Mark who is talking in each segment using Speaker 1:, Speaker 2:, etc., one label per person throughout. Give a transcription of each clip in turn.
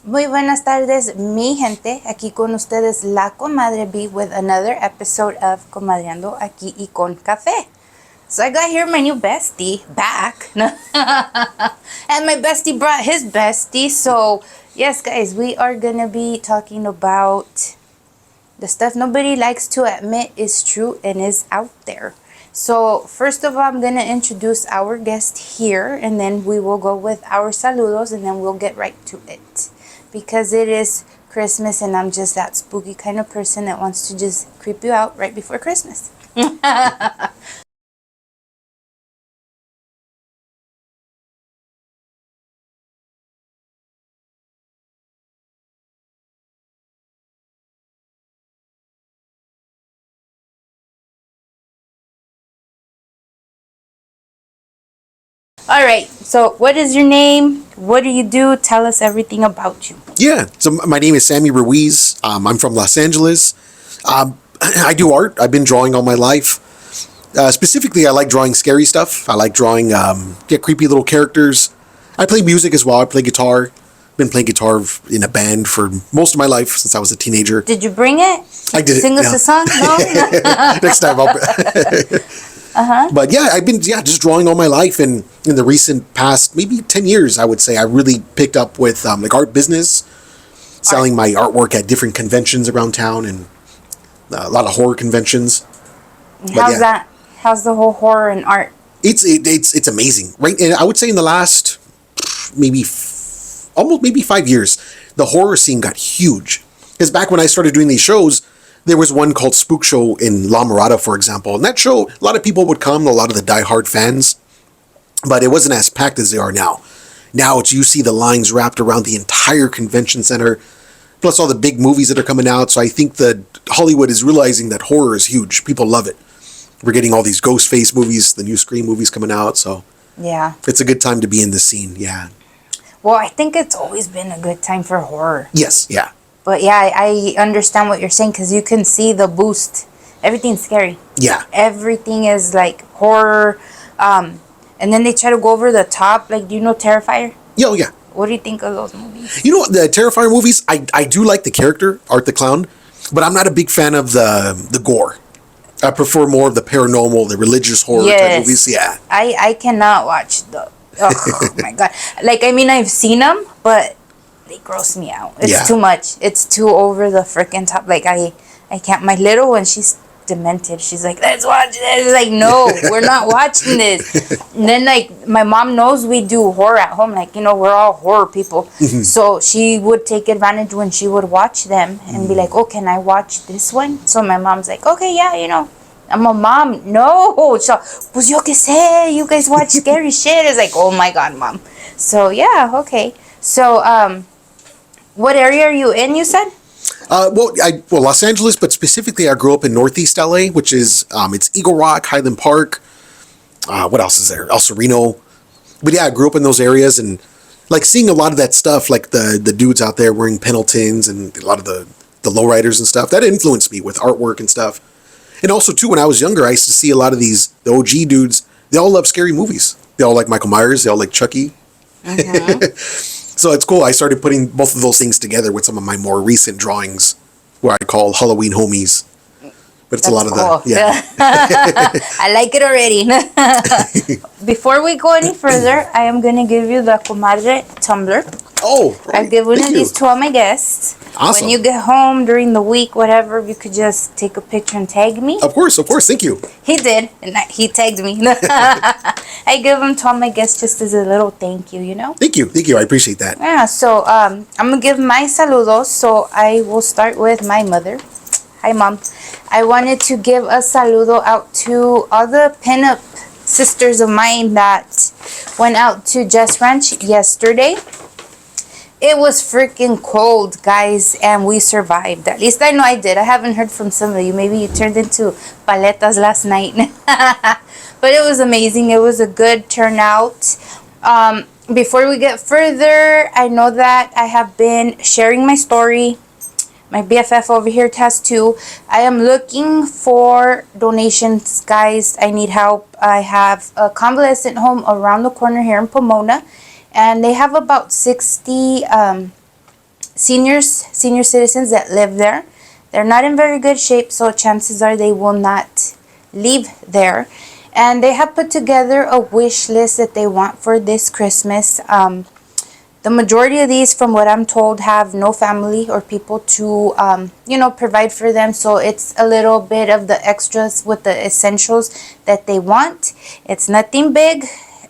Speaker 1: Muy buenas tardes, mi gente. Aquí con ustedes la comadre B with another episode of Comadriando aquí y con café. So I got here my new bestie back. And my bestie brought his bestie. So, yes, guys, we are gonna be talking about the stuff nobody likes to admit is true and is out there. So, first of all, I'm gonna introduce our guest here, and then we will go with our saludos, and then we'll get right to it. Because it is Christmas, and I'm just that spooky kind of person that wants to just creep you out right before Christmas. All right, so what is your name? What do you do? Tell us everything about you.
Speaker 2: Yeah, so my name is Sammy Ruiz. I'm from Los Angeles. I do art. I've been drawing all my life. Specifically, I like drawing scary stuff. I like drawing creepy little characters. I play music as well. I play guitar. Been playing guitar in a band for most of my life since I was a teenager.
Speaker 1: Did you bring it?
Speaker 2: I did.
Speaker 1: Sing us a song? No?
Speaker 2: Next time I'll. But yeah, I've been just drawing all my life, and in the recent past, maybe 10 years, I would say, I really picked up with like art business, selling my artwork at different conventions around town, and a lot of horror conventions.
Speaker 1: How's that? How's the whole horror and art?
Speaker 2: It's amazing, right? And I would say in the last maybe almost maybe 5 years, the horror scene got huge. Because back when I started doing these shows, there was one called Spook Show in La Mirada, for example. And that show, a lot of people would come, a lot of the diehard fans, but it wasn't as packed as they are now. Now you see the lines wrapped around the entire convention center, plus all the big movies that are coming out. So I think that Hollywood is realizing that horror is huge. People love it. We're getting all these Ghostface movies, the new Scream movies coming out. So
Speaker 1: yeah,
Speaker 2: it's a good time to be in the scene. Yeah.
Speaker 1: Well, I think it's always been a good time for horror.
Speaker 2: Yes. Yeah.
Speaker 1: But yeah, I understand what you're saying because you can see the boost. Everything's scary.
Speaker 2: Yeah.
Speaker 1: Everything is like horror. And then they try to go over the top. Like, do you know Terrifier?
Speaker 2: Oh, yeah.
Speaker 1: What do you think of those movies?
Speaker 2: You know, the Terrifier movies, I do like the character, Art the Clown, but I'm not a big fan of the gore. I prefer more of the paranormal, the religious horror type movies. Yeah.
Speaker 1: I cannot watch the... Oh, my God. Like, I mean, I've seen them, but... they gross me out. It's too much. It's too over the freaking top. Like I can't. My little one, she's demented. She's like, let's watch this. Like, no, we're not watching this. And then like my mom knows we do horror at home. Like, you know, we're all horror people. So she would take advantage when she would watch them and be like, oh, can I watch this one? So my mom's like, okay, yeah, you know. I'm a mom. No. So, pues yo que sé. You guys watch scary shit. It's like, oh my God, mom. So yeah, okay. So what area are you in, you said?
Speaker 2: Los Angeles, but specifically I grew up in Northeast LA, which is, it's Eagle Rock, Highland Park. What else is there? El Sereno. But yeah, I grew up in those areas and like seeing a lot of that stuff, like the dudes out there wearing Pendletons and a lot of the lowriders and stuff, that influenced me with artwork and stuff. And also too, when I was younger, I used to see a lot of the OG dudes, they all love scary movies. They all like Michael Myers, they all like Chucky. So it's cool. I started putting both of those things together with some of my more recent drawings, where I call Halloween homies. But it's a lot of
Speaker 1: cool. I like it already. Before we go any further, I am going to give you the Comadre tumbler.
Speaker 2: Oh, right.
Speaker 1: I give one of these to all my guests.
Speaker 2: Awesome.
Speaker 1: When you get home during the week, whatever, you could just take a picture and tag me.
Speaker 2: Of course. Thank you.
Speaker 1: He did, and he tagged me. I give them to all my guests just as a little thank you, you know?
Speaker 2: Thank you. I appreciate that.
Speaker 1: Yeah, so I'm going to give my saludos. So I will start with my mother. Hi, Mom. I wanted to give a saludo out to all the pinup sisters of mine that went out to Jess Ranch yesterday. It was freaking cold, guys, and we survived. At least I know I did. I haven't heard from some of you. Maybe you turned into paletas last night. But it was amazing. It was a good turnout. Before we get further, I know that I have been sharing my story. My BFF over here has too. I am looking for donations, guys. I need help. I have a convalescent home around the corner here in Pomona. And they have about 60 senior citizens that live there. They're not in very good shape, so chances are they will not leave there. And they have put together a wish list that they want for this Christmas. The majority of these, from what I'm told, have no family or people to, provide for them. So it's a little bit of the extras with the essentials that they want. It's nothing big.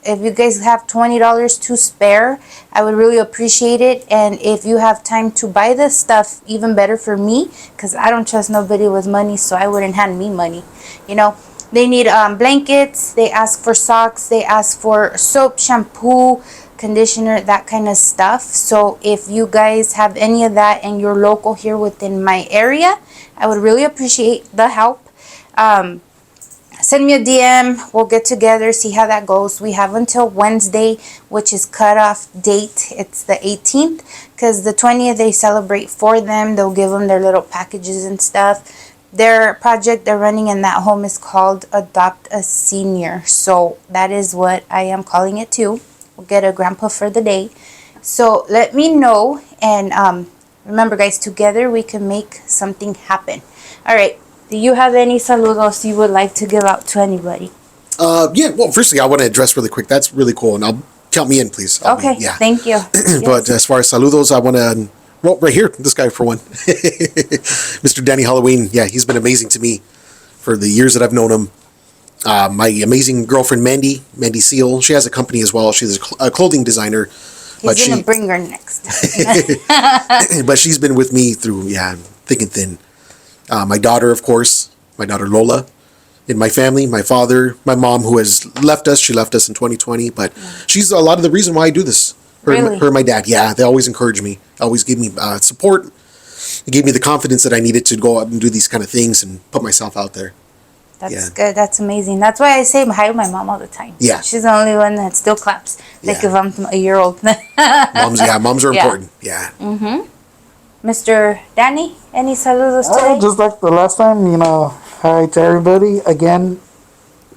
Speaker 1: If you guys have $20 to spare, I would really appreciate it. And if you have time to buy this stuff, even better for me, because I don't trust nobody with money, so I wouldn't hand me money. They need blankets. They ask for socks. They ask for soap, shampoo, conditioner, that kind of stuff. So if you guys have any of that and you're local here within my area, I would really appreciate the help. Send me a DM. We'll get together, see how that goes. We have until Wednesday, which is cutoff date. It's the 18th, because the 20th they celebrate for them. They'll give them their little packages and stuff. Their project they're running in that home is called Adopt a Senior. So that is what I am calling it too. We'll get a grandpa for the day. So let me know. And remember, guys, together we can make something happen. All right. Do you have any saludos you would like to give out to anybody?
Speaker 2: Yeah. Well, firstly, I want to address really quick. That's really cool. And I'll count me in, please.
Speaker 1: Okay.
Speaker 2: Yeah.
Speaker 1: Thank you.
Speaker 2: But as far as saludos, I want to, well, right here, this guy for one. Mr. Danny Halloween. Yeah, he's been amazing to me for the years that I've known him. My amazing girlfriend, Mandy Seal. She has a company as well. She's a clothing designer.
Speaker 1: He's going to bring her next.
Speaker 2: But she's been with me through, thick and thin. My daughter, of course, my daughter Lola. In my family, my father, my mom, who has left us. She left us in 2020, but she's a lot of the reason why I do this.
Speaker 1: Really?
Speaker 2: Her and my dad, they always encourage me. Always give me support. They gave me the confidence that I needed to go out and do these kind of things and put myself out there.
Speaker 1: That's good. That's amazing. That's why I say hi to my mom all the time.
Speaker 2: Yeah.
Speaker 1: She's the only one that still claps. Like if I'm a year old.
Speaker 2: Moms are important. Yeah.
Speaker 1: Mm-hmm. Mr. Danny, any saludos today?
Speaker 3: Just like the last time, hi to everybody. Again,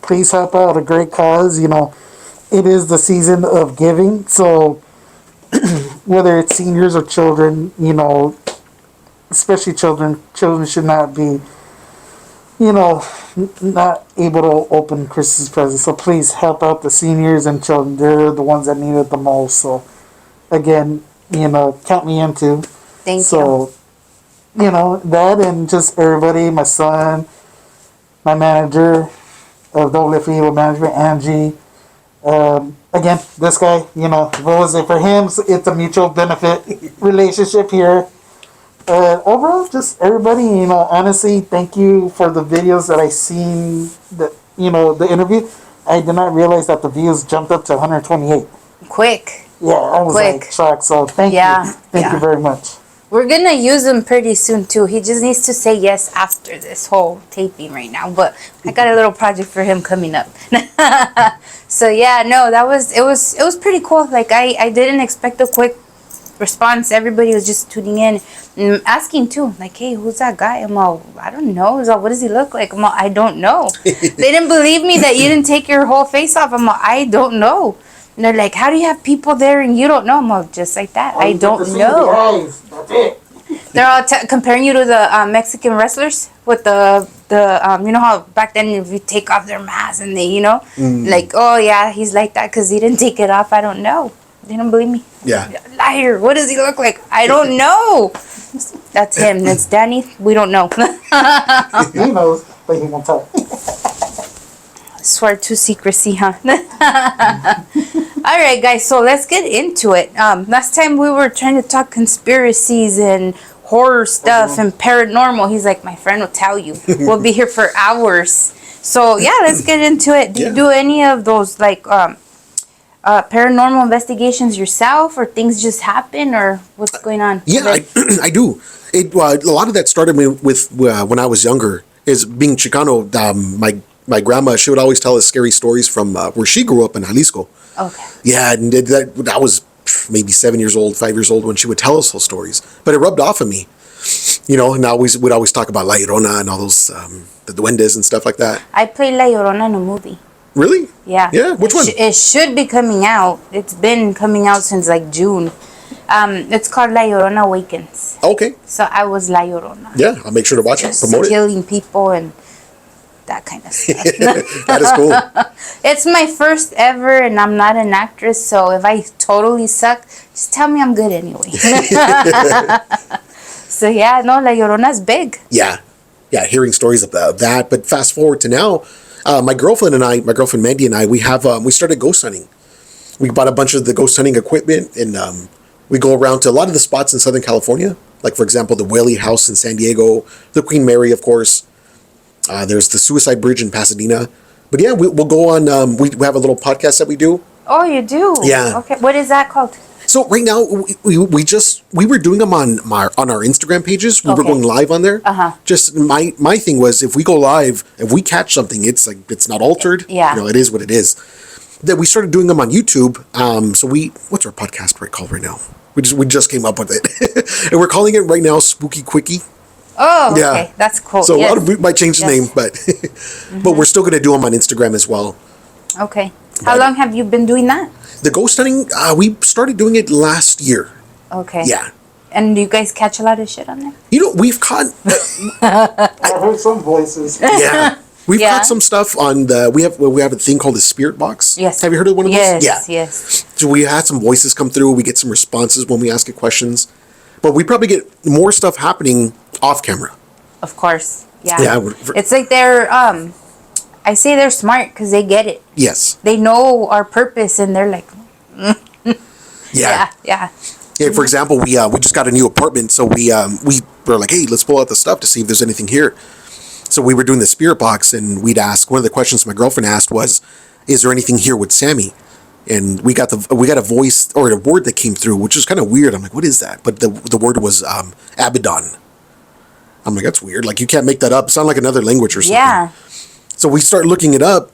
Speaker 3: please help out a great cause. It is the season of giving. So whether it's seniors or children, especially children should not be not able to open Christmas presents. So please help out the seniors and children. They're the ones that need it the most. So again, count me in too.
Speaker 1: Thank you.
Speaker 3: So, that and just everybody, my son, my manager of Don't Live for Evil Management, Angie. Again, this guy, what was it for him? So it's a mutual benefit relationship here. Overall, just everybody, honestly, thank you for the videos that I seen, the interview. I did not realize that the views jumped up to 128.
Speaker 1: Quick.
Speaker 3: Yeah, I was like shocked. So thank you. Thank you very much.
Speaker 1: We're going to use him pretty soon too. He just needs to say yes after this whole taping right now. But I got a little project for him coming up. So it was pretty cool. Like I didn't expect a quick response. Everybody was just tuning in and asking too, like, hey, who's that guy? I'm all, I don't know. He's all, what does he look like? I'm all, I don't know. They didn't believe me that you didn't take your whole face off. I'm all, I don't know. And they're like, how do you have people there and you don't know? I'm all, just like that. I don't know.
Speaker 3: That's it.
Speaker 1: They're all comparing you to the Mexican wrestlers with the how back then if you take off their mask and they, like, oh yeah, he's like that because he didn't take it off. I don't know. They don't believe me.
Speaker 2: Yeah.
Speaker 1: Liar. What does he look like? I don't know. That's him. That's Danny. We don't know.
Speaker 3: He knows, but he won't tell.
Speaker 1: Swear to secrecy, huh? All right, guys. So let's get into it. Last time we were trying to talk conspiracies and horror stuff and paranormal. He's like, my friend will tell you. We'll be here for hours. So yeah, let's get into it. Do you do any of those like paranormal investigations yourself, or things just happen, or what's going on?
Speaker 2: Yeah, I do. A lot of that started with when I was younger. Is being Chicano. My grandma, she would always tell us scary stories from where she grew up in Jalisco.
Speaker 1: Okay.
Speaker 2: Yeah, and I was maybe 7 years old, 5 years old when she would tell us those stories. But it rubbed off on me, and would always talk about La Llorona and all those the duendes and stuff like that.
Speaker 1: I played La Llorona in a movie.
Speaker 2: Really?
Speaker 1: Yeah.
Speaker 2: Yeah. Which one?
Speaker 1: It should be coming out. It's been coming out since like June. It's called La Llorona Awakens.
Speaker 2: Okay.
Speaker 1: So I was La Llorona.
Speaker 2: Yeah, I'll make sure to watch it.
Speaker 1: Just
Speaker 2: Promote it.
Speaker 1: killing people and that kind of stuff.
Speaker 2: That is cool.
Speaker 1: It's my first ever, and I'm not an actress, so if I totally suck, just tell me I'm good anyway. So yeah, no, La Llorona's big.
Speaker 2: Yeah. Yeah, hearing stories about that. But fast forward to now, my girlfriend Mandy and I, we started ghost hunting. We bought a bunch of the ghost hunting equipment, and we go around to a lot of the spots in Southern California. Like, for example, the Whaley House in San Diego, the Queen Mary, of course. There's the Suicide Bridge in Pasadena. But yeah, we'll go on. We have a little podcast that we do.
Speaker 1: Oh, you do?
Speaker 2: Yeah.
Speaker 1: Okay. What is that called?
Speaker 2: So right now, we were doing them on our Instagram pages. We were
Speaker 1: Okay.
Speaker 2: going live on there.
Speaker 1: Uh-huh.
Speaker 2: Just my thing was, if we go live, if we catch something, it's like, it's not altered.
Speaker 1: Yeah.
Speaker 2: You know, it is what it is. Then we started doing them on YouTube. So what's our podcast called right now? We just came up with it, and we're calling it right now Spooky Quickie.
Speaker 1: Oh,
Speaker 2: Yeah.
Speaker 1: okay. That's cool.
Speaker 2: So
Speaker 1: Yes.
Speaker 2: we might change the
Speaker 1: Yes.
Speaker 2: name, but but we're still gonna do them on Instagram as well.
Speaker 1: Okay. How long have you been doing that?
Speaker 2: The ghost hunting, we started doing it last year.
Speaker 1: Okay.
Speaker 2: Yeah.
Speaker 1: And do you guys catch a lot of shit on there?
Speaker 2: You know, we've caught.
Speaker 3: I heard some voices.
Speaker 2: Yeah. We've
Speaker 1: Yeah.
Speaker 2: got some stuff on we have a thing called the spirit box.
Speaker 1: Yes.
Speaker 2: Have you heard of one of
Speaker 1: Yes.
Speaker 2: those? Yeah.
Speaker 1: Yes.
Speaker 2: So we had some voices come through. We get some responses when we ask it questions. But we probably get more stuff happening off camera.
Speaker 1: Of course. Yeah.
Speaker 2: Yeah,
Speaker 1: It's like they're I say they're smart because they get it.
Speaker 2: Yes.
Speaker 1: They know our purpose, and they're like,
Speaker 2: Yeah.
Speaker 1: yeah.
Speaker 2: Yeah, for example, we just got a new apartment, so we were like, hey, let's pull out the stuff to see if there's anything here. So we were doing the spirit box, and we'd ask, one of the questions my girlfriend asked was, is there anything here with Sammy? And we got a voice or a word that came through, which was kind of weird. I'm like, what is that? But the word was Abaddon. I'm like, that's weird. Like, you can't make that up. It sounded like another language or something.
Speaker 1: Yeah.
Speaker 2: So we start looking it up,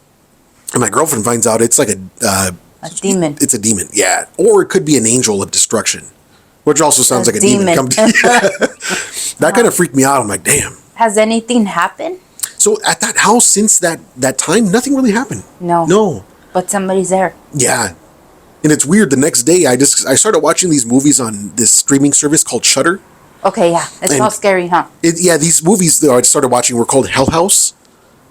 Speaker 2: and my girlfriend finds out it's like
Speaker 1: A demon.
Speaker 2: It's a demon, yeah. Or it could be an angel of destruction, which also sounds like a demon. That kind of freaked me out. I'm like, damn.
Speaker 1: Has anything happened?
Speaker 2: So at that house, since that time, nothing really happened.
Speaker 1: No.
Speaker 2: No.
Speaker 1: But somebody's there.
Speaker 2: Yeah. And it's weird. The next day, I started watching these movies on this streaming service called Shudder.
Speaker 1: Okay, yeah. It's
Speaker 2: And-
Speaker 1: all scary, huh?
Speaker 2: These movies that I started watching were called Hell House.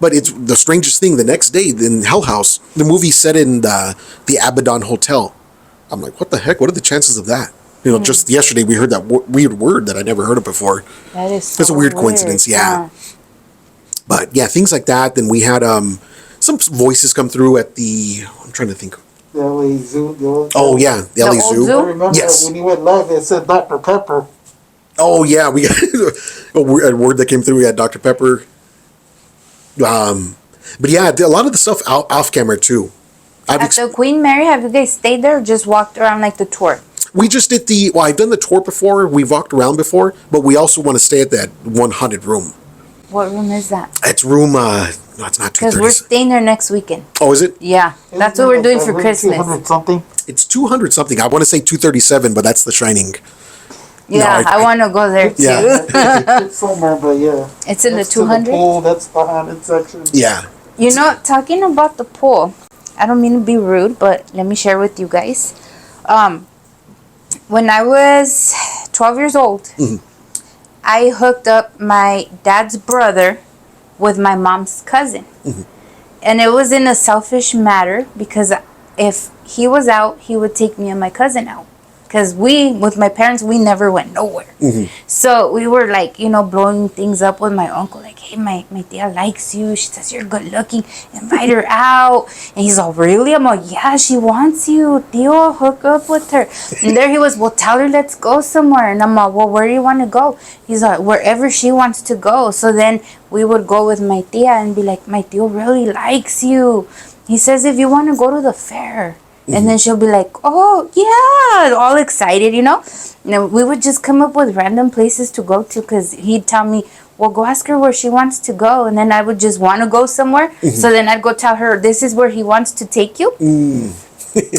Speaker 2: But it's the strangest thing. The next day in Hell House, the movie set in the Abaddon Hotel. I'm like, what the heck? What are the chances of that? You know, just yesterday we heard that weird word that I never heard of before.
Speaker 1: That is
Speaker 2: It's a weird coincidence, yeah. But yeah, things like that. Then we had some voices come through at the. I'm trying to think.
Speaker 3: The LA Zoo.
Speaker 2: Oh yeah, the LA
Speaker 1: old
Speaker 2: Zoo.
Speaker 1: zoo?
Speaker 3: I remember
Speaker 2: Yes.
Speaker 3: when you went live, it said Dr. Pepper.
Speaker 2: Oh yeah, we got a word that came through. We had Dr. Pepper. But yeah, a lot of the stuff off camera too.
Speaker 1: At the Queen Mary, have you guys stayed there or just walked around like the tour?
Speaker 2: We just did I've done the tour before. We've walked around before, but we also want to stay at that one haunted room.
Speaker 1: What room is that?
Speaker 2: It's room. No, it's not
Speaker 1: Because
Speaker 2: 230.
Speaker 1: we're staying there next weekend.
Speaker 2: Oh, is it?
Speaker 1: Yeah. That's what we're doing for Christmas.
Speaker 3: 200 something.
Speaker 2: It's 200 something. I want to say 237, but that's The Shining.
Speaker 1: Yeah, I want to go there too.
Speaker 2: Yeah.
Speaker 3: It's somewhere, but yeah.
Speaker 1: It's in the
Speaker 3: Next to
Speaker 1: 200?
Speaker 3: pool, that's the haunted section.
Speaker 2: Yeah.
Speaker 1: You know, talking about the pool, I don't mean to be rude, but let me share with you guys. When I was 12 years old, I hooked up my dad's brother with my mom's cousin. And it was in a selfish matter because if he was out, he would take me and my cousin out. Because with my parents, we never went nowhere. So we were like, blowing things up with my uncle. Like, hey, my tia likes you. She says you're good looking. Invite her out. And he's all, really? I'm like, yeah, she wants you. Tio, hook up with her. And there he was, well, tell her let's go somewhere. And I'm like, well, where do you want to go? He's like, wherever she wants to go. So then we would go with my tia and be like, my tio really likes you. He says, if you want to go to the fair. And then she'll be like, oh, yeah, all excited, And we would just come up with random places to go to because he'd tell me, well, go ask her where she wants to go. And then I would just want to go somewhere. So then I'd go tell her, this is where he wants to take you.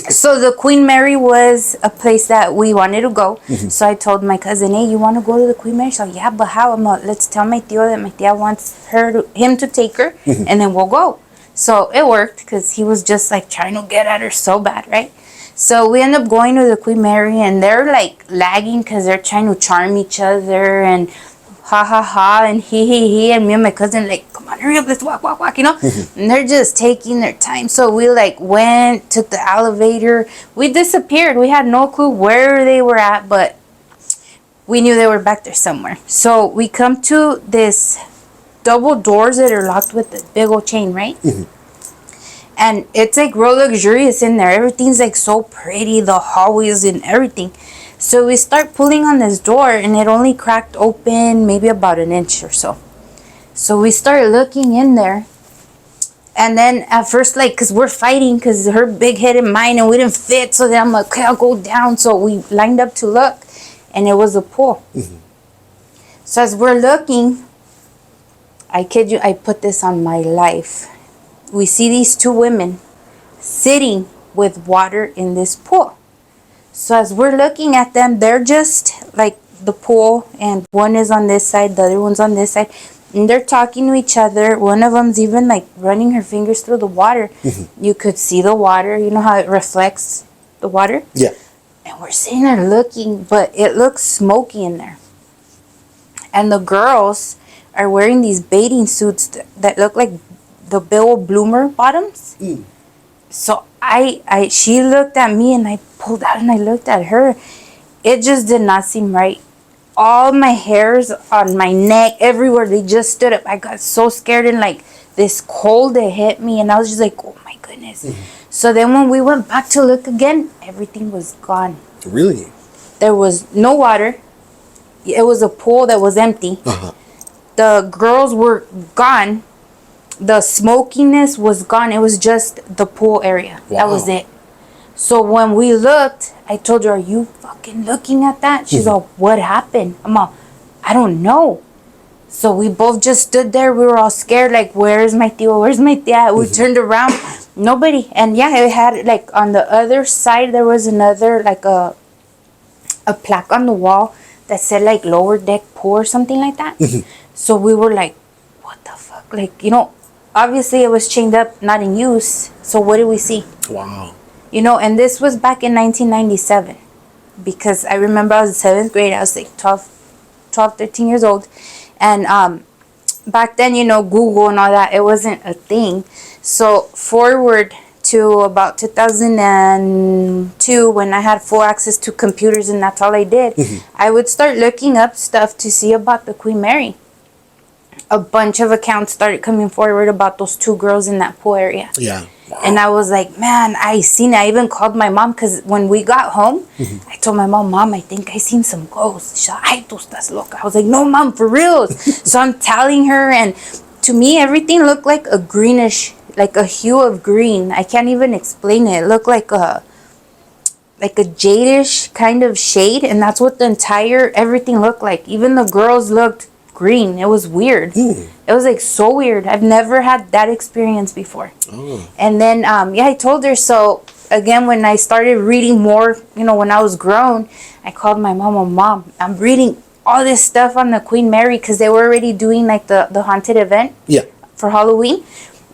Speaker 1: So the Queen Mary was a place that we wanted to go. So I told my cousin, hey, you want to go to the Queen Mary? She's like, yeah, but how? I'm like, let's tell my tio that my tia wants him to take her. And then we'll go. So it worked because he was just like trying to get at her so bad, right? So we end up going to the Queen Mary, and they're like lagging because they're trying to charm each other and ha ha ha and he, and me and my cousin like, come on, hurry up, let's walk, walk, walk, and they're just taking their time. So we like went, took the elevator, we disappeared. We had no clue where they were at, but we knew they were back there somewhere. So we come to this double doors that are locked with a big old chain, right? And it's like real luxurious in there. Everything's like so pretty, the hallways and everything. So we start pulling on this door, and it only cracked open maybe about an inch or so. So we start looking in there. And then at first, like, because we're fighting, because her big head and mine, and we didn't fit. So then I'm like, okay, I'll go down. So we lined up to look, and it was a pool. So as we're looking, I kid you, I put this on my life. We see these two women sitting with water in this pool. So as we're looking at them, they're just like the pool, and one is on this side, the other one's on this side, and they're talking to each other. One of them's even like running her fingers through the water. You could see the water. You know how it reflects the water?
Speaker 2: Yeah.
Speaker 1: And we're sitting there looking, but it looks smoky in there. And the girls are wearing these bathing suits that look like the Bill Bloomer bottoms. So she looked at me, and I pulled out and I looked at her. It just did not seem right. All my hairs on my neck, everywhere, they just stood up. I got so scared, and like this cold that hit me, and I was just like, oh my goodness. So then when we went back to look again, everything was gone.
Speaker 2: Really?
Speaker 1: There was no water. It was a pool that was empty. The girls were gone. The smokiness was gone. It was just the pool area.
Speaker 2: Wow.
Speaker 1: That was it. So when we looked, I told her, are you fucking looking at that? She's all, what happened? I'm all, I don't know. So we both just stood there. We were all scared, like, where's my tío? Where's my tía? We turned around. Nobody. And yeah, it had, like, on the other side, there was another, like, a plaque on the wall that said, like, lower deck pool or something like that. So we were like, what the fuck? Like, obviously it was chained up, not in use. So what did we see?
Speaker 2: Wow.
Speaker 1: And this was back in 1997. Because I remember I was in 7th grade. I was like 12, 13 years old. And back then, Google and all that, it wasn't a thing. So forward to about 2002, when I had full access to computers and that's all I did, I would start looking up stuff to see about the Queen Mary. A bunch of accounts started coming forward about those two girls in that pool area.
Speaker 2: Yeah. Wow.
Speaker 1: And I was like, man, I seen it. I even called my mom, because when we got home, I told my mom, I think I seen some ghosts. She's like, ay, tú estás loca. I was like, no, mom, for real. So I'm telling her, and to me, everything looked like a greenish, like a hue of green. I can't even explain it. It looked like a jadish kind of shade, and that's what everything looked like. Even the girls looked green. It was weird. It was like so weird. I've never had that experience before. And then I told her. So again, when I started reading more, when I was grown, I called my mom, I'm reading all this stuff on the Queen Mary, because they were already doing like the haunted event for Halloween.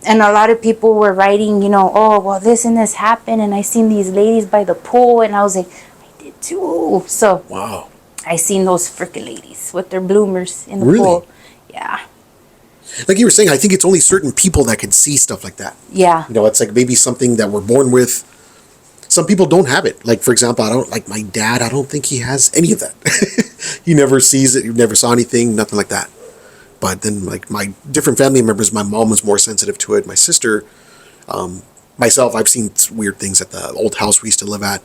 Speaker 1: And a lot of people were writing, oh, well, this and this happened, and I seen these ladies by the pool, and I was like, I did too. So
Speaker 2: wow.
Speaker 1: I seen those freaking ladies with their bloomers in the pool. Yeah.
Speaker 2: Like you were saying, I think it's only certain people that can see stuff like that.
Speaker 1: Yeah.
Speaker 2: It's like maybe something that we're born with. Some people don't have it. Like, for example, my dad, I don't think he has any of that. He never sees it. He never saw anything, nothing like that. But then, like, my different family members, my mom was more sensitive to it. My sister, myself, I've seen weird things at the old house we used to live at.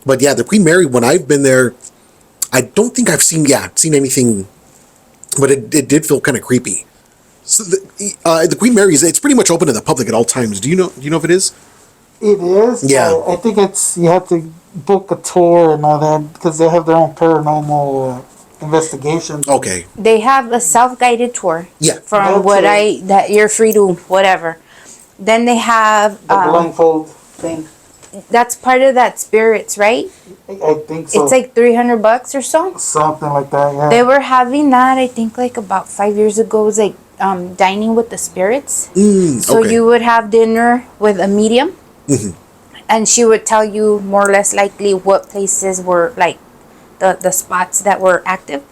Speaker 2: But yeah, the Queen Mary, when I've been there, I don't think I've seen anything, but it did feel kind of creepy. So the Queen Mary, it's pretty much open to the public at all times. Do you know if it is?
Speaker 3: It is.
Speaker 2: Yeah.
Speaker 3: I think you have to book a tour and all that, because they have their own paranormal investigations.
Speaker 2: Okay.
Speaker 1: They have a self-guided tour.
Speaker 2: Yeah.
Speaker 1: From that you're free to whatever. Then they have
Speaker 3: The blindfold thing.
Speaker 1: That's part of that spirits, right?
Speaker 3: I think so.
Speaker 1: It's like $300 or so.
Speaker 3: Something like that, yeah.
Speaker 1: They were having that, I think, like about 5 years ago. It was like dining with the spirits. So
Speaker 2: okay.
Speaker 1: you would have dinner with a medium, and she would tell you more or less likely what places were like the spots that were active.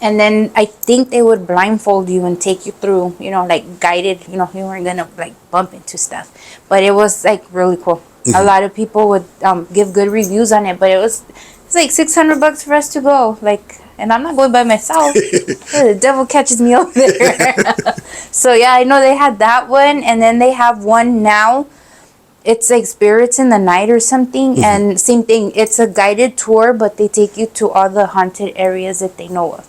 Speaker 1: And then I think they would blindfold you and take you through, like guided, you weren't gonna like bump into stuff. But it was like really cool. A lot of people would give good reviews on it, but it's like $600 for us to go. Like, and I'm not going by myself. The devil catches me over there. So yeah, I know they had that one, and then they have one now. It's like Spirits in the Night or something, and same thing. It's a guided tour, but they take you to all the haunted areas that they know of.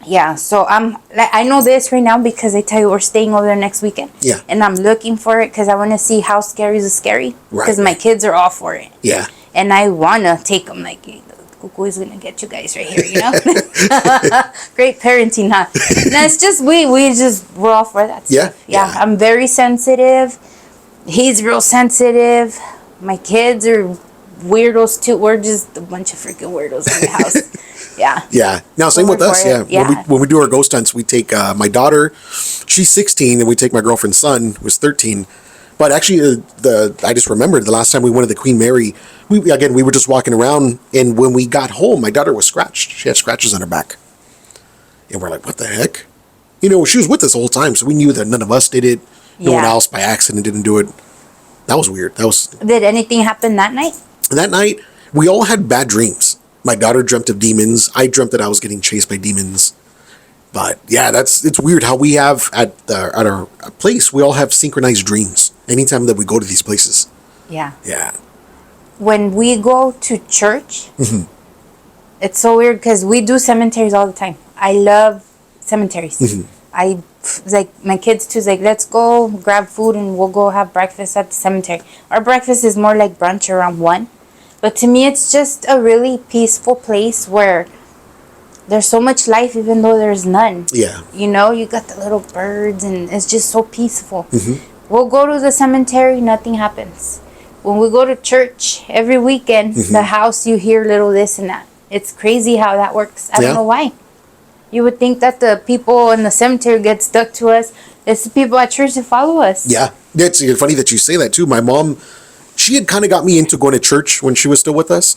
Speaker 1: Yeah, so I know this right now because I tell you we're staying over there next weekend.
Speaker 2: Yeah.
Speaker 1: And I'm looking for it because I want to see how scary is scary. Because my kids are all for it.
Speaker 2: Yeah.
Speaker 1: And I want to take them like, Cuckoo is going to get you guys right here, Great parenting, huh? No, it's just, we're all for that stuff. Yeah. I'm very sensitive. He's real sensitive. My kids are weirdos too. We're just a bunch of freaking weirdos in the house. Yeah.
Speaker 2: Yeah. Now, same with us. Yeah. When we do our ghost hunts, we take my daughter. She's 16, and we take my girlfriend's son, who's 13. But actually, I just remembered the last time we went to the Queen Mary. We were just walking around, and when we got home, my daughter was scratched. She had scratches on her back, and we're like, "What the heck?" She was with us the whole time, so we knew that none of us did it. No one else by accident didn't do it. That was weird.
Speaker 1: Did anything happen that night?
Speaker 2: That night, we all had bad dreams. My daughter dreamt of demons. I dreamt that I was getting chased by demons. But yeah, it's weird how we have at our place, we all have synchronized dreams anytime that we go to these places.
Speaker 1: Yeah.
Speaker 2: Yeah. When
Speaker 1: we go to church, it's so weird because we do cemeteries all the time. I love cemeteries. Like my kids too, like, let's go grab food and we'll go have breakfast at the cemetery. Our breakfast is more like brunch around 1. But to me, it's just a really peaceful place where there's so much life even though there's none.
Speaker 2: Yeah.
Speaker 1: You got the little birds and it's just so peaceful. We'll go to the cemetery, nothing happens. When we go to church every weekend, the house, you hear little this and that. It's crazy how that works. I don't know why. You would think that the people in the cemetery get stuck to us. It's the people at church that follow us.
Speaker 2: Yeah. It's funny that you say that too. My mom, she had kind of got me into going to church when she was still with us.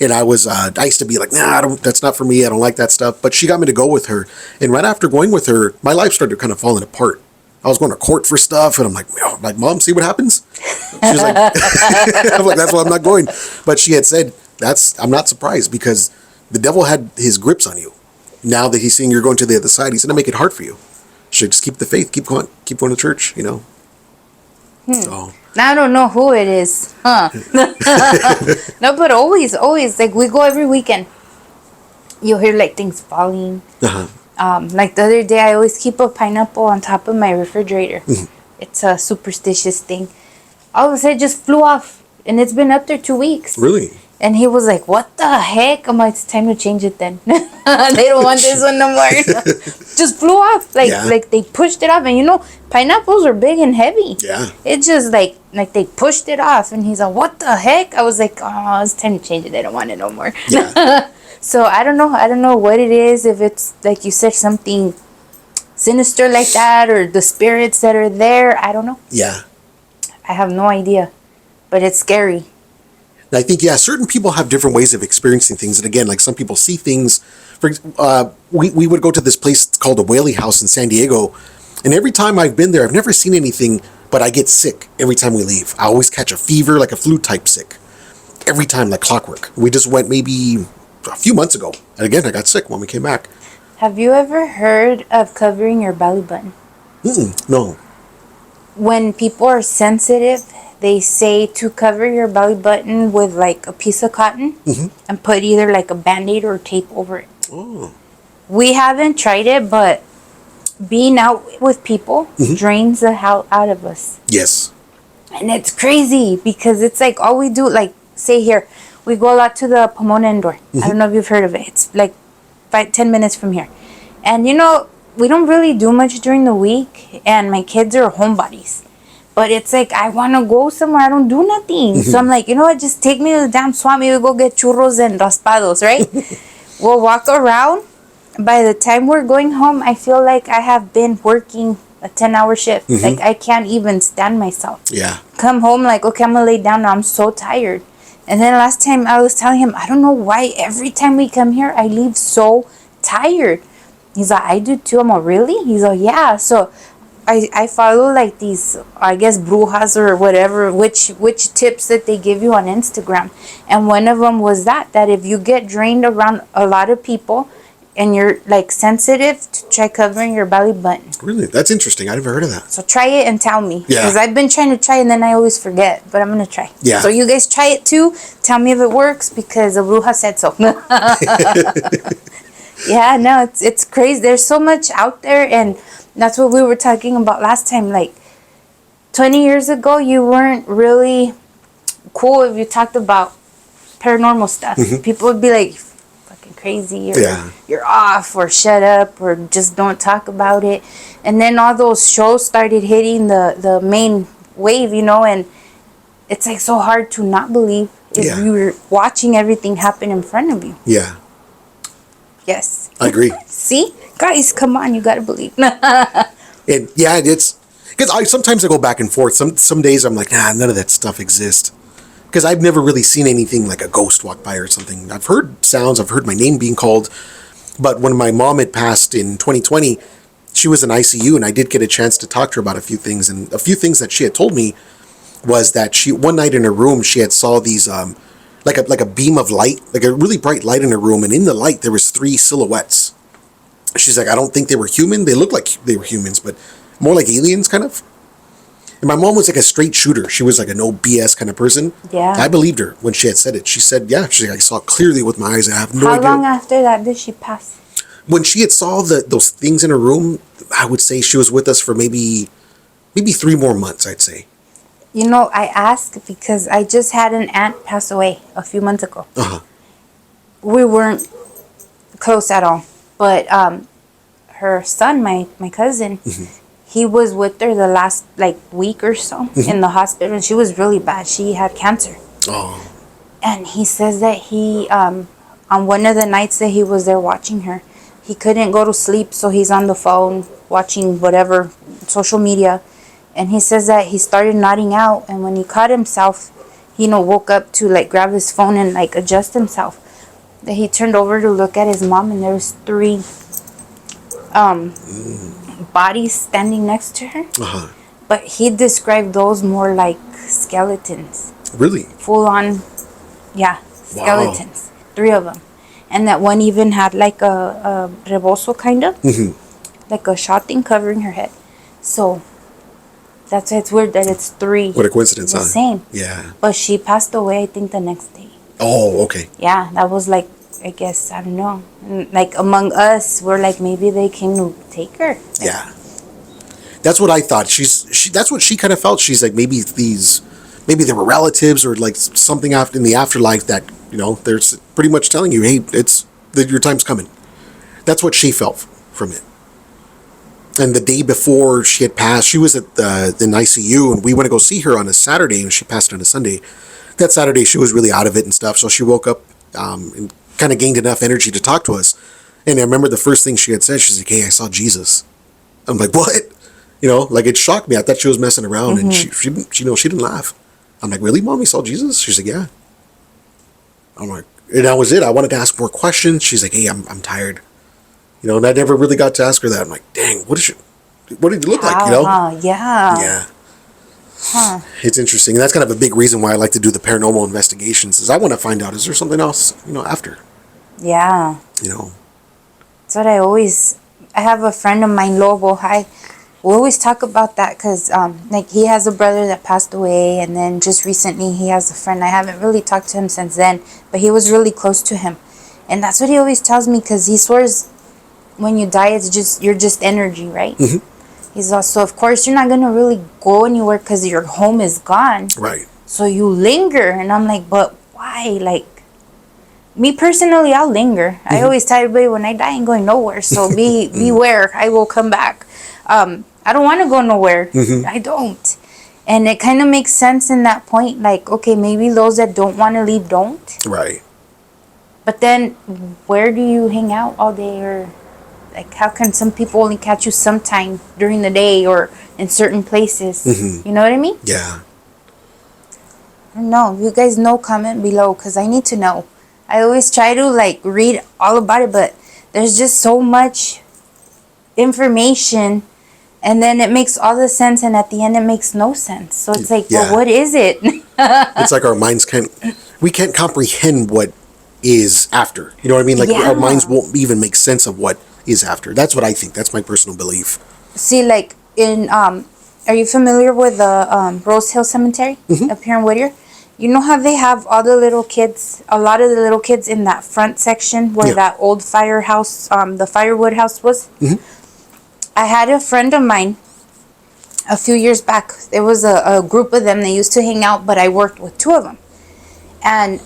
Speaker 2: And I used to be like, nah, that's not for me. I don't like that stuff. But she got me to go with her. And right after going with her, my life started kind of falling apart. I was going to court for stuff. And I'm like, Mom, see what happens? She was like, I'm like, that's why I'm not going. But she had said, I'm not surprised because the devil had his grips on you. Now that he's seeing you're going to the other side, he's going to make it hard for you. You should just keep the faith. Keep going to church, So.
Speaker 1: I don't know who it is, huh? No, but always, like we go every weekend. You'll hear like things falling. Like the other day, I always keep a pineapple on top of my refrigerator. It's a superstitious thing. All of a sudden, it just flew off, and it's been up there 2 weeks.
Speaker 2: Really?
Speaker 1: And he was like, "What the heck?" I'm like, "It's time to change it then." They don't want this one no more. Just flew off. Like they pushed it off. And pineapples are big and heavy.
Speaker 2: Yeah.
Speaker 1: It's just like they pushed it off. And he's like, "What the heck?" I was like, "Oh, it's time to change it. They don't want it no more."
Speaker 2: Yeah.
Speaker 1: So I don't know what it is. If it's like you said, something sinister like that, or the spirits that are there. I don't know.
Speaker 2: Yeah.
Speaker 1: I have no idea. But it's scary.
Speaker 2: And I think, certain people have different ways of experiencing things. And again, like some people see things. We would go to this place called the Whaley House in San Diego. And every time I've been there, I've never seen anything, but I get sick every time we leave. I always catch a fever, like a flu type sick. Every time, like clockwork. We just went maybe a few months ago. And again, I got sick when we came back.
Speaker 1: Have you ever heard of covering your belly button?
Speaker 2: No.
Speaker 1: When people are sensitive, they say to cover your belly button with like a piece of cotton and put either like a Band-Aid or tape over it.
Speaker 2: Oh.
Speaker 1: We haven't tried it, but being out with people drains the hell out of us.
Speaker 2: Yes.
Speaker 1: And it's crazy because it's like all we do, like say here, we go a lot to the Pomona Indoor. I don't know if you've heard of it. It's like 5-10 minutes from here. And we don't really do much during the week, and my kids are homebodies. But it's like, I want to go somewhere. I don't do nothing. So I'm like, you know what? Just take me to the damn swamp. We'll go get churros and raspados, right? We'll walk around. By the time we're going home, I feel like I have been working a 10-hour shift. Like, I can't even stand myself.
Speaker 2: Yeah.
Speaker 1: Come home, like, okay, I'm gonna lay down now. I'm so tired. And then last time I was telling him, I don't know why every time we come here, I leave so tired. He's like, I do too. I'm like, really? He's like, yeah. So I follow like these, I guess, brujas or whatever, which tips that they give you on Instagram. And one of them was that if you get drained around a lot of people and you're like sensitive, to try covering your belly button.
Speaker 2: Really? That's interesting. I never heard of that.
Speaker 1: So try it and tell me.
Speaker 2: Yeah.
Speaker 1: Because I've been trying to try and then I always forget. But I'm going to try.
Speaker 2: Yeah.
Speaker 1: So you guys try it too. Tell me if it works because the bruja said so. Yeah, no, it's crazy. There's so much out there, and that's what we were talking about last time. Like 20 years ago, you weren't really cool if you talked about paranormal stuff. People would be like, fucking crazy, or you're off, or shut up, or just don't talk about it. And then all those shows started hitting the main wave, and it's like so hard to not believe if you were watching everything happen in front of you.
Speaker 2: Yeah.
Speaker 1: Yes.
Speaker 2: I agree.
Speaker 1: See? Guys, come on, you gotta believe.
Speaker 2: And yeah, it's because sometimes I go back and forth. Some days I'm like, nah, none of that stuff exists. Because I've never really seen anything like a ghost walk by or something. I've heard sounds, I've heard my name being called. But when my mom had passed in 2020, she was in ICU, and I did get a chance to talk to her about a few things. And a few things that she had told me was that one night in her room, she had saw these like a beam of light, like a really bright light in her room, and in the light there was 3 silhouettes. She's like, I don't think they were human. They looked like they were humans, but more like aliens, kind of. And my mom was like a straight shooter. She was like a no BS kind of person.
Speaker 1: Yeah.
Speaker 2: I believed her when she had said it. She said, yeah, she's like, I saw clearly with my eyes. I have no idea.
Speaker 1: How long after that did she pass?
Speaker 2: When she had saw those things in her room, I would say she was with us for maybe 3 more months, I'd say.
Speaker 1: I asked because I just had an aunt pass away a few months ago. We weren't close at all. But her son, my cousin, he was with her the last week or so in the hospital, and she was really bad. She had cancer.
Speaker 2: Oh.
Speaker 1: And he says that he, on one of the nights that he was there watching her, he couldn't go to sleep, so he's on the phone watching whatever, social media. And he says that he started nodding out, and when he caught himself, he woke up to grab his phone and adjust himself. That he turned over to look at his mom, and there was 3 bodies standing next to her. But he described those more like skeletons.
Speaker 2: Really?
Speaker 1: Full on, skeletons. Wow. 3 of them. And that one even had a rebozo kind of, like a shot thing covering her head. So that's why it's weird that it's 3.
Speaker 2: What a coincidence,
Speaker 1: the same.
Speaker 2: Yeah.
Speaker 1: But she passed away, I think, the next day.
Speaker 2: Oh, okay.
Speaker 1: Yeah, that was I guess, I don't know. Among us, we're maybe they came to take her.
Speaker 2: Yeah. That's what I thought. That's what she kind of felt. She's like, maybe there were relatives or something in the afterlife that, they're pretty much telling you, hey, your time's coming. That's what she felt from it. And the day before she had passed, she was in ICU, and we went to go see her on a Saturday, and she passed on a Sunday. That Saturday, she was really out of it and stuff, so she woke up and kind of gained enough energy to talk to us. And I remember the first thing she had said, she's like, hey, I saw Jesus. I'm like, what? It shocked me. I thought she was messing around, and she didn't laugh. I'm like, really, Mom, you saw Jesus? She's like, yeah. I'm like, and that was it. I wanted to ask more questions. She's like, hey, I'm tired. And I never really got to ask her that. I'm like, dang, what did you look like,
Speaker 1: Yeah.
Speaker 2: Yeah. Huh. It's interesting. And that's kind of a big reason why I like to do the paranormal investigations, is I want to find out, is there something else, after?
Speaker 1: Yeah. That's what I have a friend of mine, Lobo. We always talk about that because, he has a brother that passed away, and then just recently he has a friend. I haven't really talked to him since then, but he was really close to him. And that's what he always tells me, because he swears when you die, you're just energy, right? He's also, of course, you're not going to really go anywhere because your home is gone.
Speaker 2: Right.
Speaker 1: So you linger. And I'm like, but why? Me personally, I'll linger. I always tell everybody, when I die, I ain't going nowhere. So beware. I will come back. I don't want to go nowhere. I don't. And it kind of makes sense in that point. Okay, maybe those that don't want to leave don't.
Speaker 2: Right.
Speaker 1: But then, where do you hang out all day? Or Like, how can some people only catch you sometime during the day or in certain places? You know what I mean?
Speaker 2: Yeah.
Speaker 1: I don't know. If you guys know, comment below, because I need to know. I always try to, like, read all about it, but there's just so much information, and then it makes all the sense, and at the end it makes no sense. So it's like,
Speaker 2: Yeah.
Speaker 1: well, what is it?
Speaker 2: It's like our minds we can't comprehend what is after. You know what I mean? Like
Speaker 1: Yeah.
Speaker 2: our minds won't even make sense of what is after. That's what I think. That's my personal belief.
Speaker 1: See, like, in, are you familiar with the Rose Hill Cemetery up here in Whittier? You know how they have all the little kids, a lot of the little kids in that front section where
Speaker 2: Yeah.
Speaker 1: that old firehouse, the firewood house was? I had a friend of mine a few years back. There was a group of them. They used to hang out, but I worked with two of them. And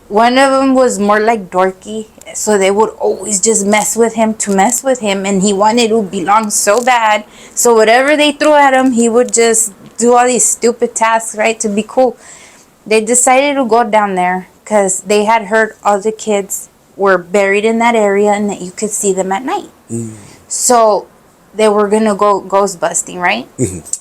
Speaker 1: one of them was more like dorky, so they would always just mess with him to mess with him, and he wanted to belong so bad. So whatever they threw at him, he would just do all these stupid tasks, right, to be cool. They decided to go down there because they had heard all the kids were buried in that area and that you could see them at night. So they were gonna go ghost busting, right?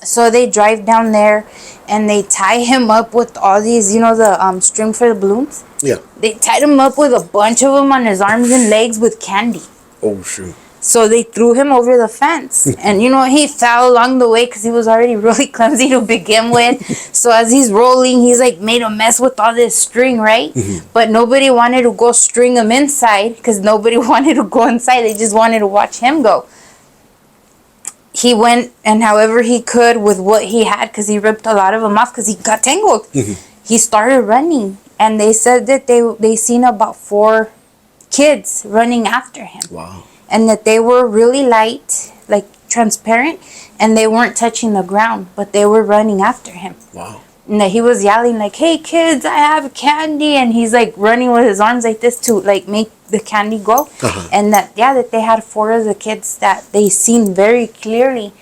Speaker 1: So they drive down there and they tie him up with all these, you know, the string for the balloons.
Speaker 2: Yeah.
Speaker 1: They tied him up with a bunch of them on his arms and legs with candy.
Speaker 2: Oh, shoot.
Speaker 1: So they threw him over the fence, and you know, he fell along the way because he was already really clumsy to begin with. So as he's rolling, he's like made a mess with all this string, right? But nobody wanted to go string him inside because nobody wanted to go inside. They just wanted to watch him go. He went, and however he could with what he had, because he ripped a lot of them off because he got tangled. He started running, and they said that they seen about 4 kids running after him.
Speaker 2: Wow.
Speaker 1: And that they were really light, like transparent, and they weren't touching the ground, but they were running after him.
Speaker 2: Wow.
Speaker 1: And that he was yelling like, "Hey kids, I have candy," and he's like running with his arms like this to like make the candy go. And that they had 4 of the kids that they seen very clearly.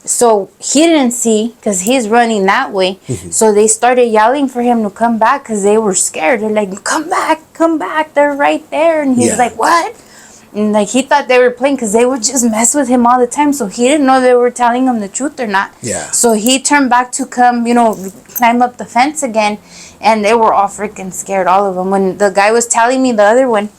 Speaker 1: So he didn't see because he's running that way. So they started yelling for him to come back because they were scared. They're like, come back, they're right there. And he's like, what? And like he thought they were playing because they would just mess with him all the time. So he didn't know they were telling him the truth or not.
Speaker 2: Yeah.
Speaker 1: So he turned back to come, you know, climb up the fence again. And they were all freaking scared, all of them. When the guy was telling me the other one,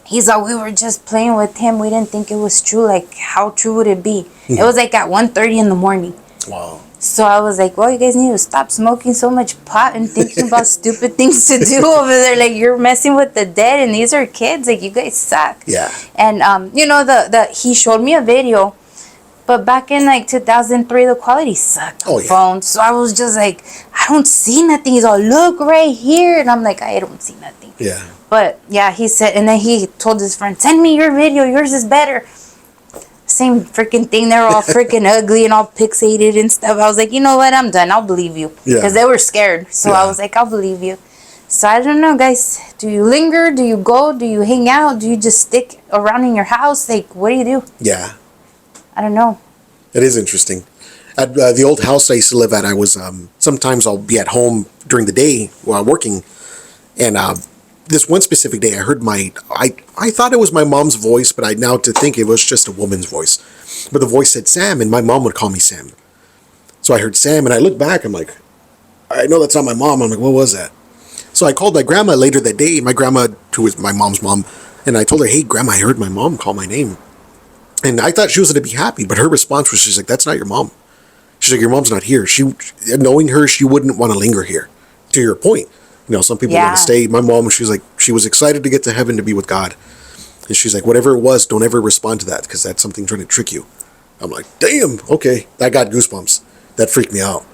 Speaker 1: he's like, we were just playing with him. We didn't think it was true. Like, how true would it be? It was like at 1:30 in the morning.
Speaker 2: Wow.
Speaker 1: So I was like, well, you guys need to stop smoking so much pot and thinking about stupid things to do over there. Like, you're messing with the dead, and these are kids. Like, you guys suck.
Speaker 2: Yeah.
Speaker 1: And, you know, he showed me a video, but back in, like, 2003, the quality sucked on phone. So I was just like, I don't see nothing. He's all, look right here. And I'm like, I don't see nothing.
Speaker 2: Yeah.
Speaker 1: But, yeah, he said, and then he told his friend, send me your video. Yours is better. Same freaking thing. They're all freaking ugly and all pixelated and stuff. I was like, you know what? I'm done. I'll believe you. Because they were scared. So I was like, I'll believe you. So I don't know, guys. Do you linger? Do you go? Do you hang out? Do you just stick around in your house? Like, what do you do?
Speaker 2: Yeah.
Speaker 1: I don't know.
Speaker 2: It is interesting. At the old house I used to live at, I was, sometimes I'll be at home during the day while working. And this one specific day, I heard I thought it was my mom's voice, but I now to think it was just a woman's voice. But the voice said Sam, and my mom would call me Sam. So I heard Sam, and I looked back, I'm like, I know that's not my mom. I'm like, what was that? So I called my grandma later that day, my grandma, who was my mom's mom, and I told her, hey, grandma, I heard my mom call my name. And I thought she was going to be happy, but her response was, she's like, that's not your mom. She's like, your mom's not here. Knowing her, she wouldn't want to linger here. To your point. You know, some people want to stay. My mom, she was excited to get to heaven to be with God. And she's like, whatever it was, don't ever respond to that because that's something trying to trick you. I'm like, damn, okay. That got goosebumps. That freaked me out.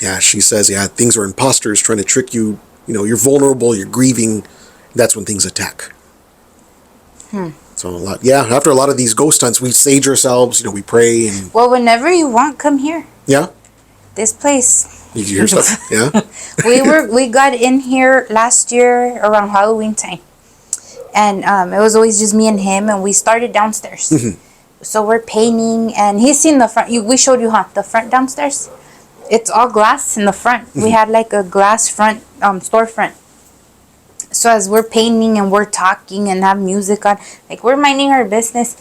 Speaker 2: Yeah, she says, things are imposters trying to trick you. You know, you're vulnerable, you're grieving. That's when things attack. So after a lot of these ghost hunts, we sage ourselves, you know, we pray. And
Speaker 1: Well, whenever you want, come here.
Speaker 2: Yeah?
Speaker 1: This place.
Speaker 2: You hear stuff? Yeah?
Speaker 1: We got in here last year around Halloween time. And it was always just me and him, and we started downstairs. So we're painting, and he's seen the front. We showed you, the front downstairs. It's all glass in the front. We had like a glass front storefront. So as we're painting and we're talking and have music on, like we're minding our business,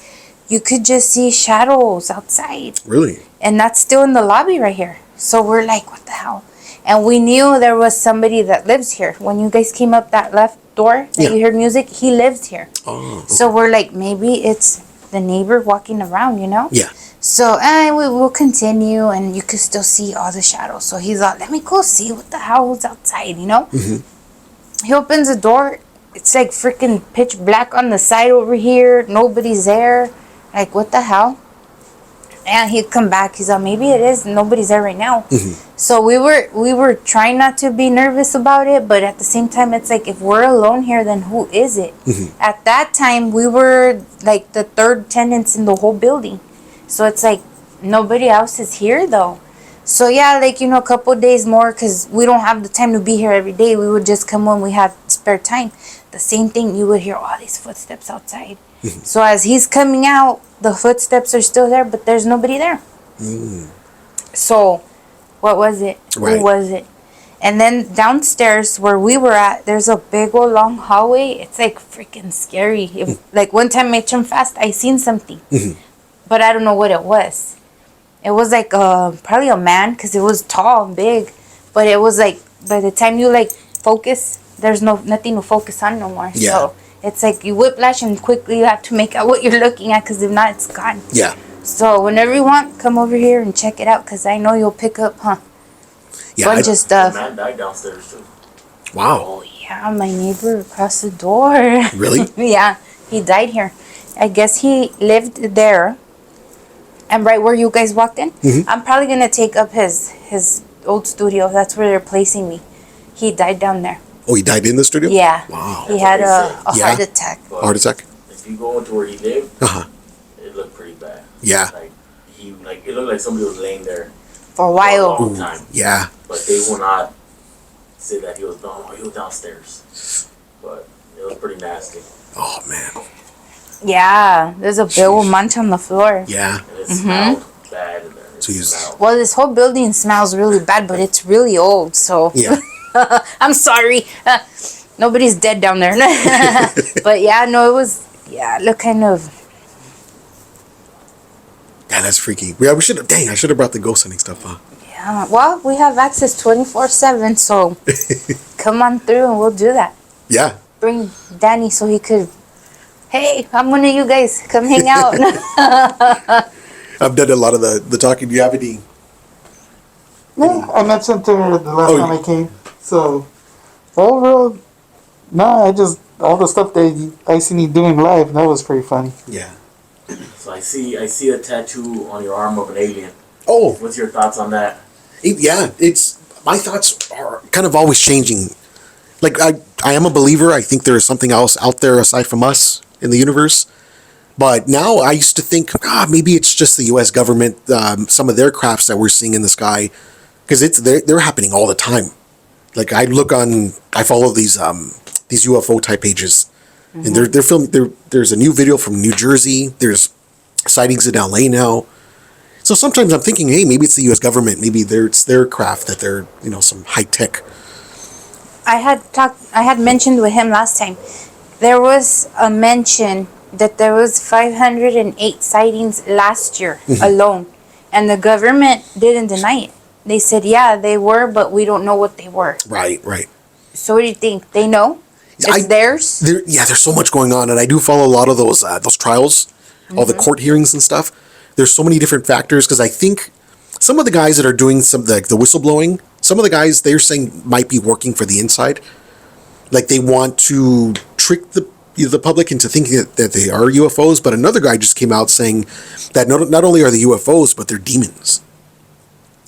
Speaker 1: you could just see shadows outside.
Speaker 2: Really?
Speaker 1: And that's still in the lobby right here. So we're like, what the hell? And we knew there was somebody that lives here. When you guys came up that left door that you heard music, he lives here.
Speaker 2: Oh. Okay.
Speaker 1: So we're like, maybe it's the neighbor walking around, you know?
Speaker 2: Yeah.
Speaker 1: So we'll continue, and you could still see all the shadows. So he's like, let me go see what the hell is outside, you know? Mm-hmm. He opens the door. It's like freaking pitch black on the side over here. Nobody's there. Like, what the hell? And he'd come back. He's like, maybe it is. Nobody's there right now. Mm-hmm. So we were trying not to be nervous about it, but at the same time, it's like, if we're alone here, then who is it? Mm-hmm. At that time, we were like the third tenants in the whole building. So it's like, nobody else is here though. So yeah, like, you know, a couple days more, because we don't have the time to be here every day. We would just come when we had spare time. The same thing, you would hear all these footsteps outside. Mm-hmm. So as he's coming out, the footsteps are still there, but there's nobody there. Mm. So what was it? Right. Who was it? And then downstairs where we were at, there's a big old long hallway. It's like freaking scary. Like one time I turned fast, I seen something. Mm-hmm. But I don't know what it was. It was like probably a man, because it was tall and big. But it was like, by the time you like focus, there's nothing to focus on no more. Yeah. So it's like you whiplash, and quickly you have to make out what you're looking at, because if not, it's gone. Yeah. So whenever you want, come over here and check it out, because I know you'll pick up, bunch of stuff.
Speaker 4: The man died downstairs too.
Speaker 2: Wow.
Speaker 1: Oh yeah, my neighbor across the door.
Speaker 2: Really?
Speaker 1: Yeah, he died here. I guess he lived there. And right where you guys walked in, mm-hmm. I'm probably going to take up his old studio. That's where they're placing me. He died down there.
Speaker 2: Oh, he died in the studio?
Speaker 1: Yeah.
Speaker 2: Wow.
Speaker 1: He had a heart attack.
Speaker 4: But
Speaker 2: heart attack?
Speaker 4: If you go into where he lived, it looked pretty bad.
Speaker 2: Yeah.
Speaker 4: Like it looked like somebody was laying there
Speaker 1: for a while.
Speaker 4: For a long time.
Speaker 2: Yeah.
Speaker 4: But they will not say that he was downstairs. But it was pretty nasty.
Speaker 2: Oh, man.
Speaker 1: Yeah, there's a big old munch on the floor.
Speaker 2: Yeah.
Speaker 4: And it smelled bad in there.
Speaker 1: Well, this whole building smells really bad, but it's really old, so.
Speaker 2: Yeah.
Speaker 1: I'm sorry. Nobody's dead down there. But yeah, no, it was, it looked kind of.
Speaker 2: Yeah, that's freaky. Yeah, we should have, I should have brought the ghost hunting stuff, huh?
Speaker 1: Yeah, well, we have access 24/7, so come on through and we'll do that.
Speaker 2: Yeah.
Speaker 1: Bring Danny so he could. Hey, I'm one of you guys. Come hang out.
Speaker 2: I've done a lot of the talking. Do you have any?
Speaker 3: No, I mentioned to her the last time I came. So, overall, I just, all the stuff that I seen you doing live, that was pretty funny.
Speaker 2: Yeah.
Speaker 4: So I see a tattoo on your arm of an alien.
Speaker 2: Oh.
Speaker 4: What's your thoughts on that?
Speaker 2: My thoughts are kind of always changing. Like, I am a believer. I think there is something else out there aside from us in the universe. But now I used to think, maybe it's just the U.S. government, some of their crafts that we're seeing in the sky, because they're happening all the time. Like I follow these UFO type pages, mm-hmm. and they're filming. There's a new video from New Jersey. There's sightings in LA now. So sometimes I'm thinking, hey, maybe it's the U.S. government. Maybe it's their craft that they're some high tech.
Speaker 1: I had mentioned with him last time. There was a mention that there was 508 sightings last year mm-hmm. alone, and the government didn't deny it. They said, yeah, they were, but we don't know what they were.
Speaker 2: Right.
Speaker 1: So what do you think? They know? It's theirs?
Speaker 2: There's so much going on, and I do follow a lot of those trials, mm-hmm. all the court hearings and stuff. There's so many different factors, because I think some of the guys that are doing some the whistleblowing, some of the guys they're saying might be working for the inside. Like they want to trick the public into thinking that they are UFOs, but another guy just came out saying that not only are they UFOs, but they're demons.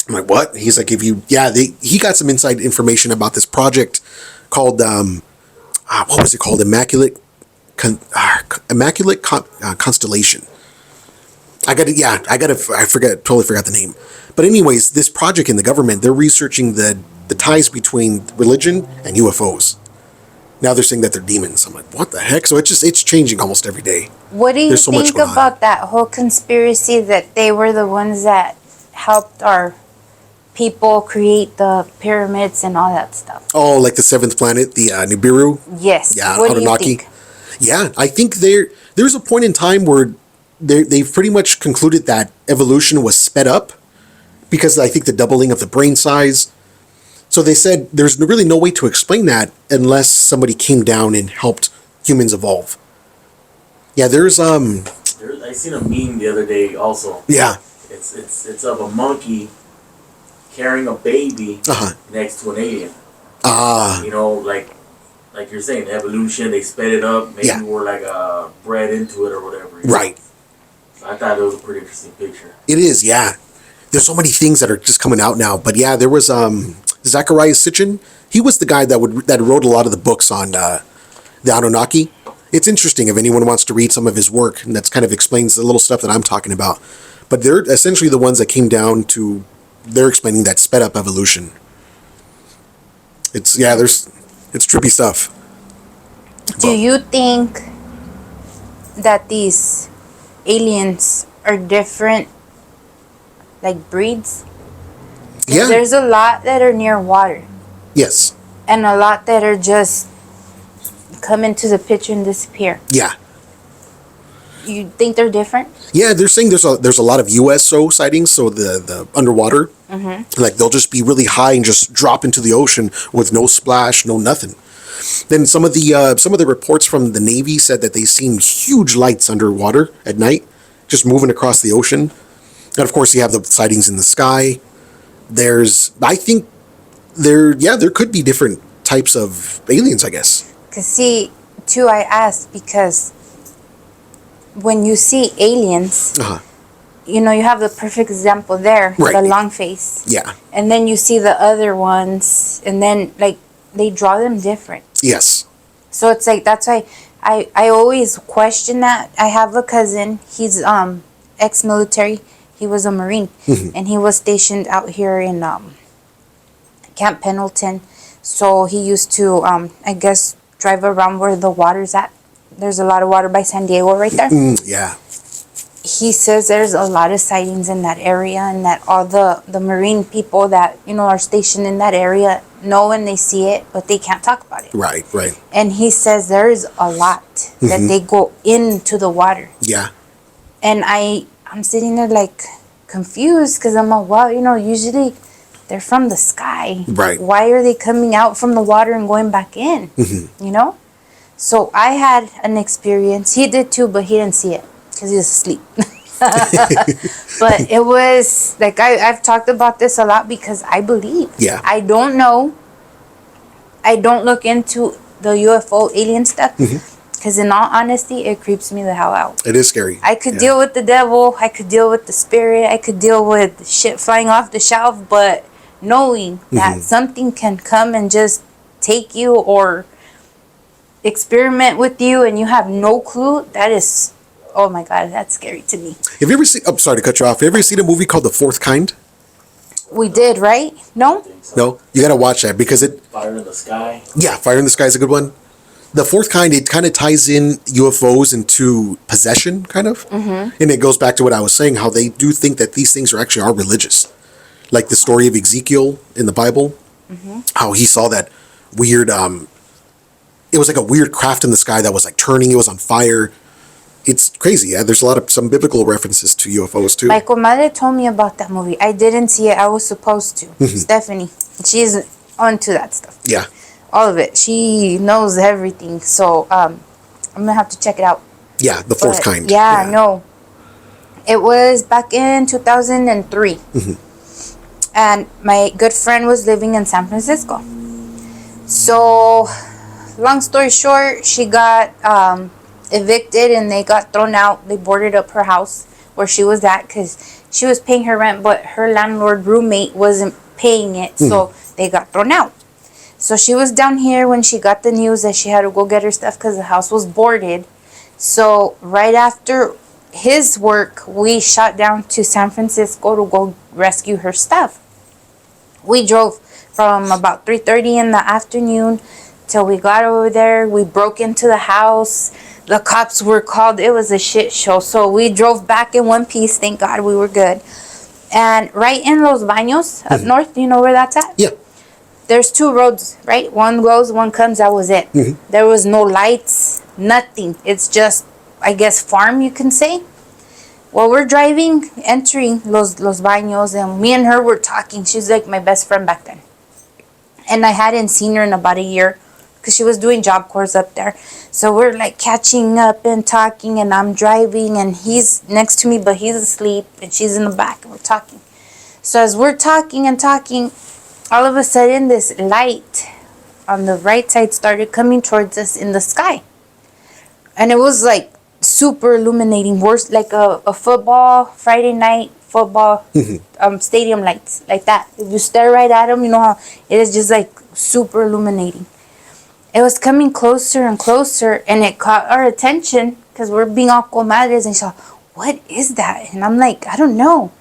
Speaker 2: I'm like, what? He's like, he got some inside information about this project called, what was it called? Immaculate Constellation. I totally forgot the name. But anyways, this project in the government, they're researching the ties between religion and UFOs. Now they're saying that they're demons. I'm like, what the heck? So it's changing almost every day.
Speaker 1: What do you think about that whole conspiracy that they were the ones that helped our people create the pyramids and all that stuff.
Speaker 2: Oh, like the seventh planet, the Nibiru.
Speaker 1: Yes.
Speaker 2: Yeah,
Speaker 1: What do you
Speaker 2: Anunnaki.
Speaker 1: think?
Speaker 2: Yeah, I think there's a point in time where they've pretty much concluded that evolution was sped up because I think the doubling of the brain size. So they said there's really no way to explain that unless somebody came down and helped humans evolve. Yeah,
Speaker 4: I seen a meme the other day also.
Speaker 2: yeah.
Speaker 4: It's of a monkey carrying a baby next to an alien. You know, like you're saying, evolution, they sped it up. Maybe we're like bred into it or whatever.
Speaker 2: Right.
Speaker 4: So I thought it was a pretty interesting picture.
Speaker 2: It is, yeah. There's so many things that are just coming out now. But yeah, there was Zacharias Sitchin. He was the guy that wrote a lot of the books on the Anunnaki. It's interesting if anyone wants to read some of his work, and that's kind of explains the little stuff that I'm talking about. But they're essentially the ones that came down to, they're explaining that sped up evolution. It's trippy stuff.
Speaker 1: Do you think that these aliens are different, like breeds?
Speaker 2: Yeah.
Speaker 1: There's a lot that are near water,
Speaker 2: Yes.
Speaker 1: and a lot that are just come into the picture and disappear.
Speaker 2: Yeah.
Speaker 1: You think they're different?
Speaker 2: Yeah, they're saying there's a lot of USO sightings, so the underwater, like they'll just be really high and just drop into the ocean with no splash, no nothing. Then some of the reports from the Navy said that they seen huge lights underwater at night, just moving across the ocean. And of course, you have the sightings in the sky. I think there could be different types of aliens, I guess.
Speaker 1: Cause see, too, I asked because when you see aliens, you know, you have the perfect example there,
Speaker 2: Right.
Speaker 1: the long face.
Speaker 2: Yeah.
Speaker 1: And then you see the other ones, and then like they draw them different.
Speaker 2: Yes.
Speaker 1: So it's like that's why I always question that. I have a cousin. He's ex-military. He was a Marine, and he was stationed out here in Camp Pendleton. So he used to I guess drive around where the water's at. There's a lot of water by San Diego right there.
Speaker 2: Yeah.
Speaker 1: He says there's a lot of sightings in that area, and that all the Marine people that, you know, are stationed in that area know when they see it, but they can't talk about it.
Speaker 2: Right. Right.
Speaker 1: And he says there's a lot that they go into the water.
Speaker 2: Yeah.
Speaker 1: And I'm sitting there like confused because I'm like, well, you know, usually they're from the sky.
Speaker 2: Right.
Speaker 1: Why are they coming out from the water and going back in? You know? So I had an experience. He did too, but he didn't see it because he was asleep. But it was like I've talked about this a lot because I believe.
Speaker 2: Yeah.
Speaker 1: I don't know. I don't look into the UFO alien stuff because, in all honesty, it creeps me the hell out.
Speaker 2: It is scary.
Speaker 1: I could deal with the devil. I could deal with the spirit. I could deal with shit flying off the shelf. But knowing that something can come and just take you or experiment with you and you have no clue, that is, oh my God, that's scary to me.
Speaker 2: Have you ever seen? I'm sorry to cut you off. Have you ever seen a movie called The Fourth Kind?
Speaker 1: We did, right? No?
Speaker 2: No, you gotta watch that because
Speaker 4: Fire in the Sky.
Speaker 2: Yeah, Fire in the Sky is a good one. The Fourth Kind, it kind of ties in UFOs into possession, kind of, and it goes back to what I was saying, how they do think that these things are religious, like the story of Ezekiel in the Bible, how he saw that weird. It was like a weird craft in the sky that was like turning. It was on fire. It's crazy. Yeah, there's some biblical references to UFOs too.
Speaker 1: My comadre told me about that movie. I didn't see it. I was supposed to. Stephanie. She's onto that stuff.
Speaker 2: Yeah.
Speaker 1: All of it. She knows everything. So I'm going to have to check it out.
Speaker 2: Yeah, The Fourth Kind.
Speaker 1: Yeah, no. It was back in 2003. And my good friend was living in San Francisco. So, long story short, she got evicted and they got thrown out. They boarded up her house where she was at because she was paying her rent, but her landlord roommate wasn't paying it. So they got thrown out. So she was down here when she got the news that she had to go get her stuff because the house was boarded. So right after his work, we shot down to San Francisco to go rescue her stuff. We drove from about 3:30 in the afternoon till we got over there. We broke into the house. The cops were called. It was a shit show. So we drove back in one piece. Thank God we were good. And right in Los Baños, up north, you know where that's at?
Speaker 2: Yeah.
Speaker 1: There's two roads, right? One goes, one comes, that was it. There was no lights, nothing. It's just, I guess, farm, you can say. Well, we're driving, entering Los Baños, and me and her were talking. She's like my best friend back then. And I hadn't seen her in about a year because she was doing Job Corps up there. So we're like catching up and talking, and I'm driving, and he's next to me, but he's asleep, and she's in the back, and we're talking. So as we're talking and talking, all of a sudden this light on the right side started coming towards us in the sky. And it was like super illuminating, worse, like a football, Friday night football stadium lights, like that. If you stare right at them, you know how it is just like super illuminating. It was coming closer and closer, and it caught our attention because we're being all comadres, and she's like, what is that? And I'm like, I don't know.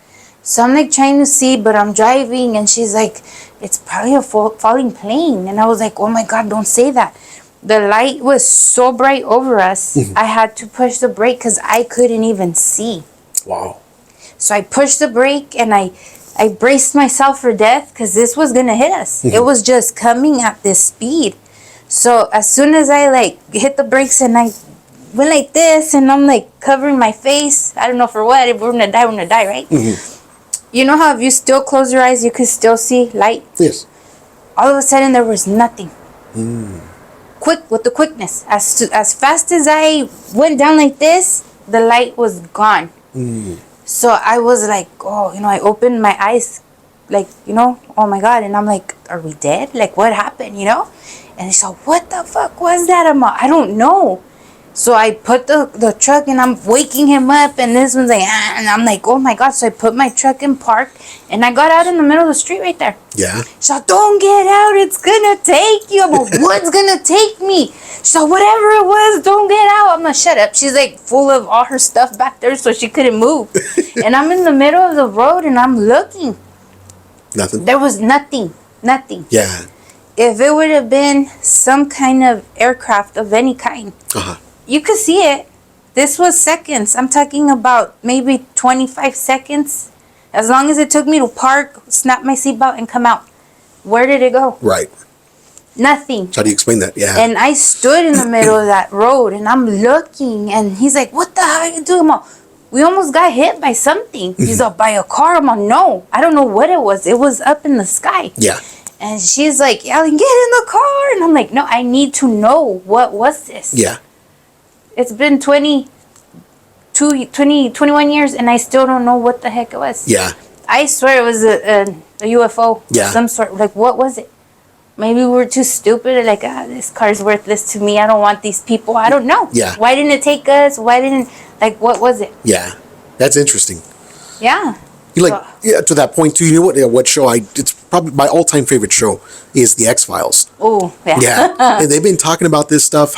Speaker 1: So I'm like trying to see, but I'm driving, and she's like, it's probably a falling plane. And I was like, oh my God, don't say that. The light was so bright over us, I had to push the brake because I couldn't even see.
Speaker 2: Wow.
Speaker 1: So I pushed the brake, and I braced myself for death because this was going to hit us. It was just coming at this speed. So as soon as I like hit the brakes and I went like this, and I'm like covering my face, I don't know for what, if we're going to die, we're going to die, right? You know how if you still close your eyes, you could still see light?
Speaker 2: Yes.
Speaker 1: All of a sudden, there was nothing. Quick, with the quickness. As fast as I went down like this, the light was gone. So I was like, oh, I opened my eyes, like, oh my God. And I'm like, are we dead? Like, what happened, And he's like, what the fuck was that? I don't know. So I put the truck, and I'm waking him up, and this one's like, and I'm like, oh my God. So I put my truck in park, and I got out in the middle of the street right there.
Speaker 2: Yeah.
Speaker 1: She's like, don't get out, it's gonna take you. I'm like, what's gonna take me? She's like, whatever it was, don't get out. I'm like, shut up. She's like full of all her stuff back there, so she couldn't move. And I'm in the middle of the road, and I'm looking.
Speaker 2: Nothing.
Speaker 1: There was nothing.
Speaker 2: Yeah.
Speaker 1: If it would have been some kind of aircraft of any kind, you could see it. This was seconds. I'm talking about maybe 25 seconds. As long as it took me to park, snap my seatbelt, and come out. Where did it go?
Speaker 2: Right.
Speaker 1: Nothing.
Speaker 2: So how do you explain that? Yeah.
Speaker 1: And I stood in the middle of that road, and I'm looking, and he's like, what the hell are you doing? We almost got hit by something. He's like, by a car? I'm like, no. I don't know what it was. It was up in the sky.
Speaker 2: Yeah.
Speaker 1: And she's like, yelling, get in the car. And I'm like, no, I need to know. What was this?
Speaker 2: Yeah.
Speaker 1: It's been 21 years, and I still don't know what the heck it was.
Speaker 2: Yeah.
Speaker 1: I swear it was a UFO
Speaker 2: Yeah.
Speaker 1: of some sort. Like, what was it? Maybe we were too stupid. Like, this car's worthless to me. I don't want these people. I don't know.
Speaker 2: Yeah.
Speaker 1: Why didn't it take us? What was it?
Speaker 2: Yeah. That's interesting.
Speaker 1: Yeah.
Speaker 2: You to that point too. You know what show it's probably my all-time favorite show is The X-Files.
Speaker 1: Oh, yeah.
Speaker 2: Yeah. And they've been talking about this stuff,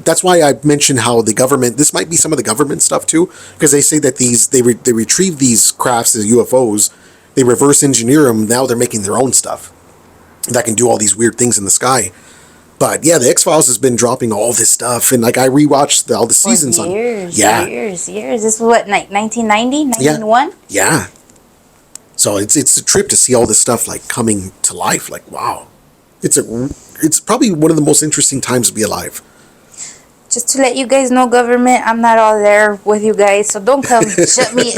Speaker 2: that's why I mentioned how the government, this might be some of the government stuff too, because they say that they retrieve these crafts as UFOs, they reverse engineer them, now they're making their own stuff that can do all these weird things in the sky. But yeah, the X-Files has been dropping all this stuff, and like I rewatched all the seasons
Speaker 1: For years. This was what, like 1990, 1991?
Speaker 2: Yeah. So it's a trip to see all this stuff like coming to life. Like, wow, it's probably one of the most interesting times to be alive.
Speaker 1: Just to let you guys know, government, I'm not all there with you guys, so don't come shut me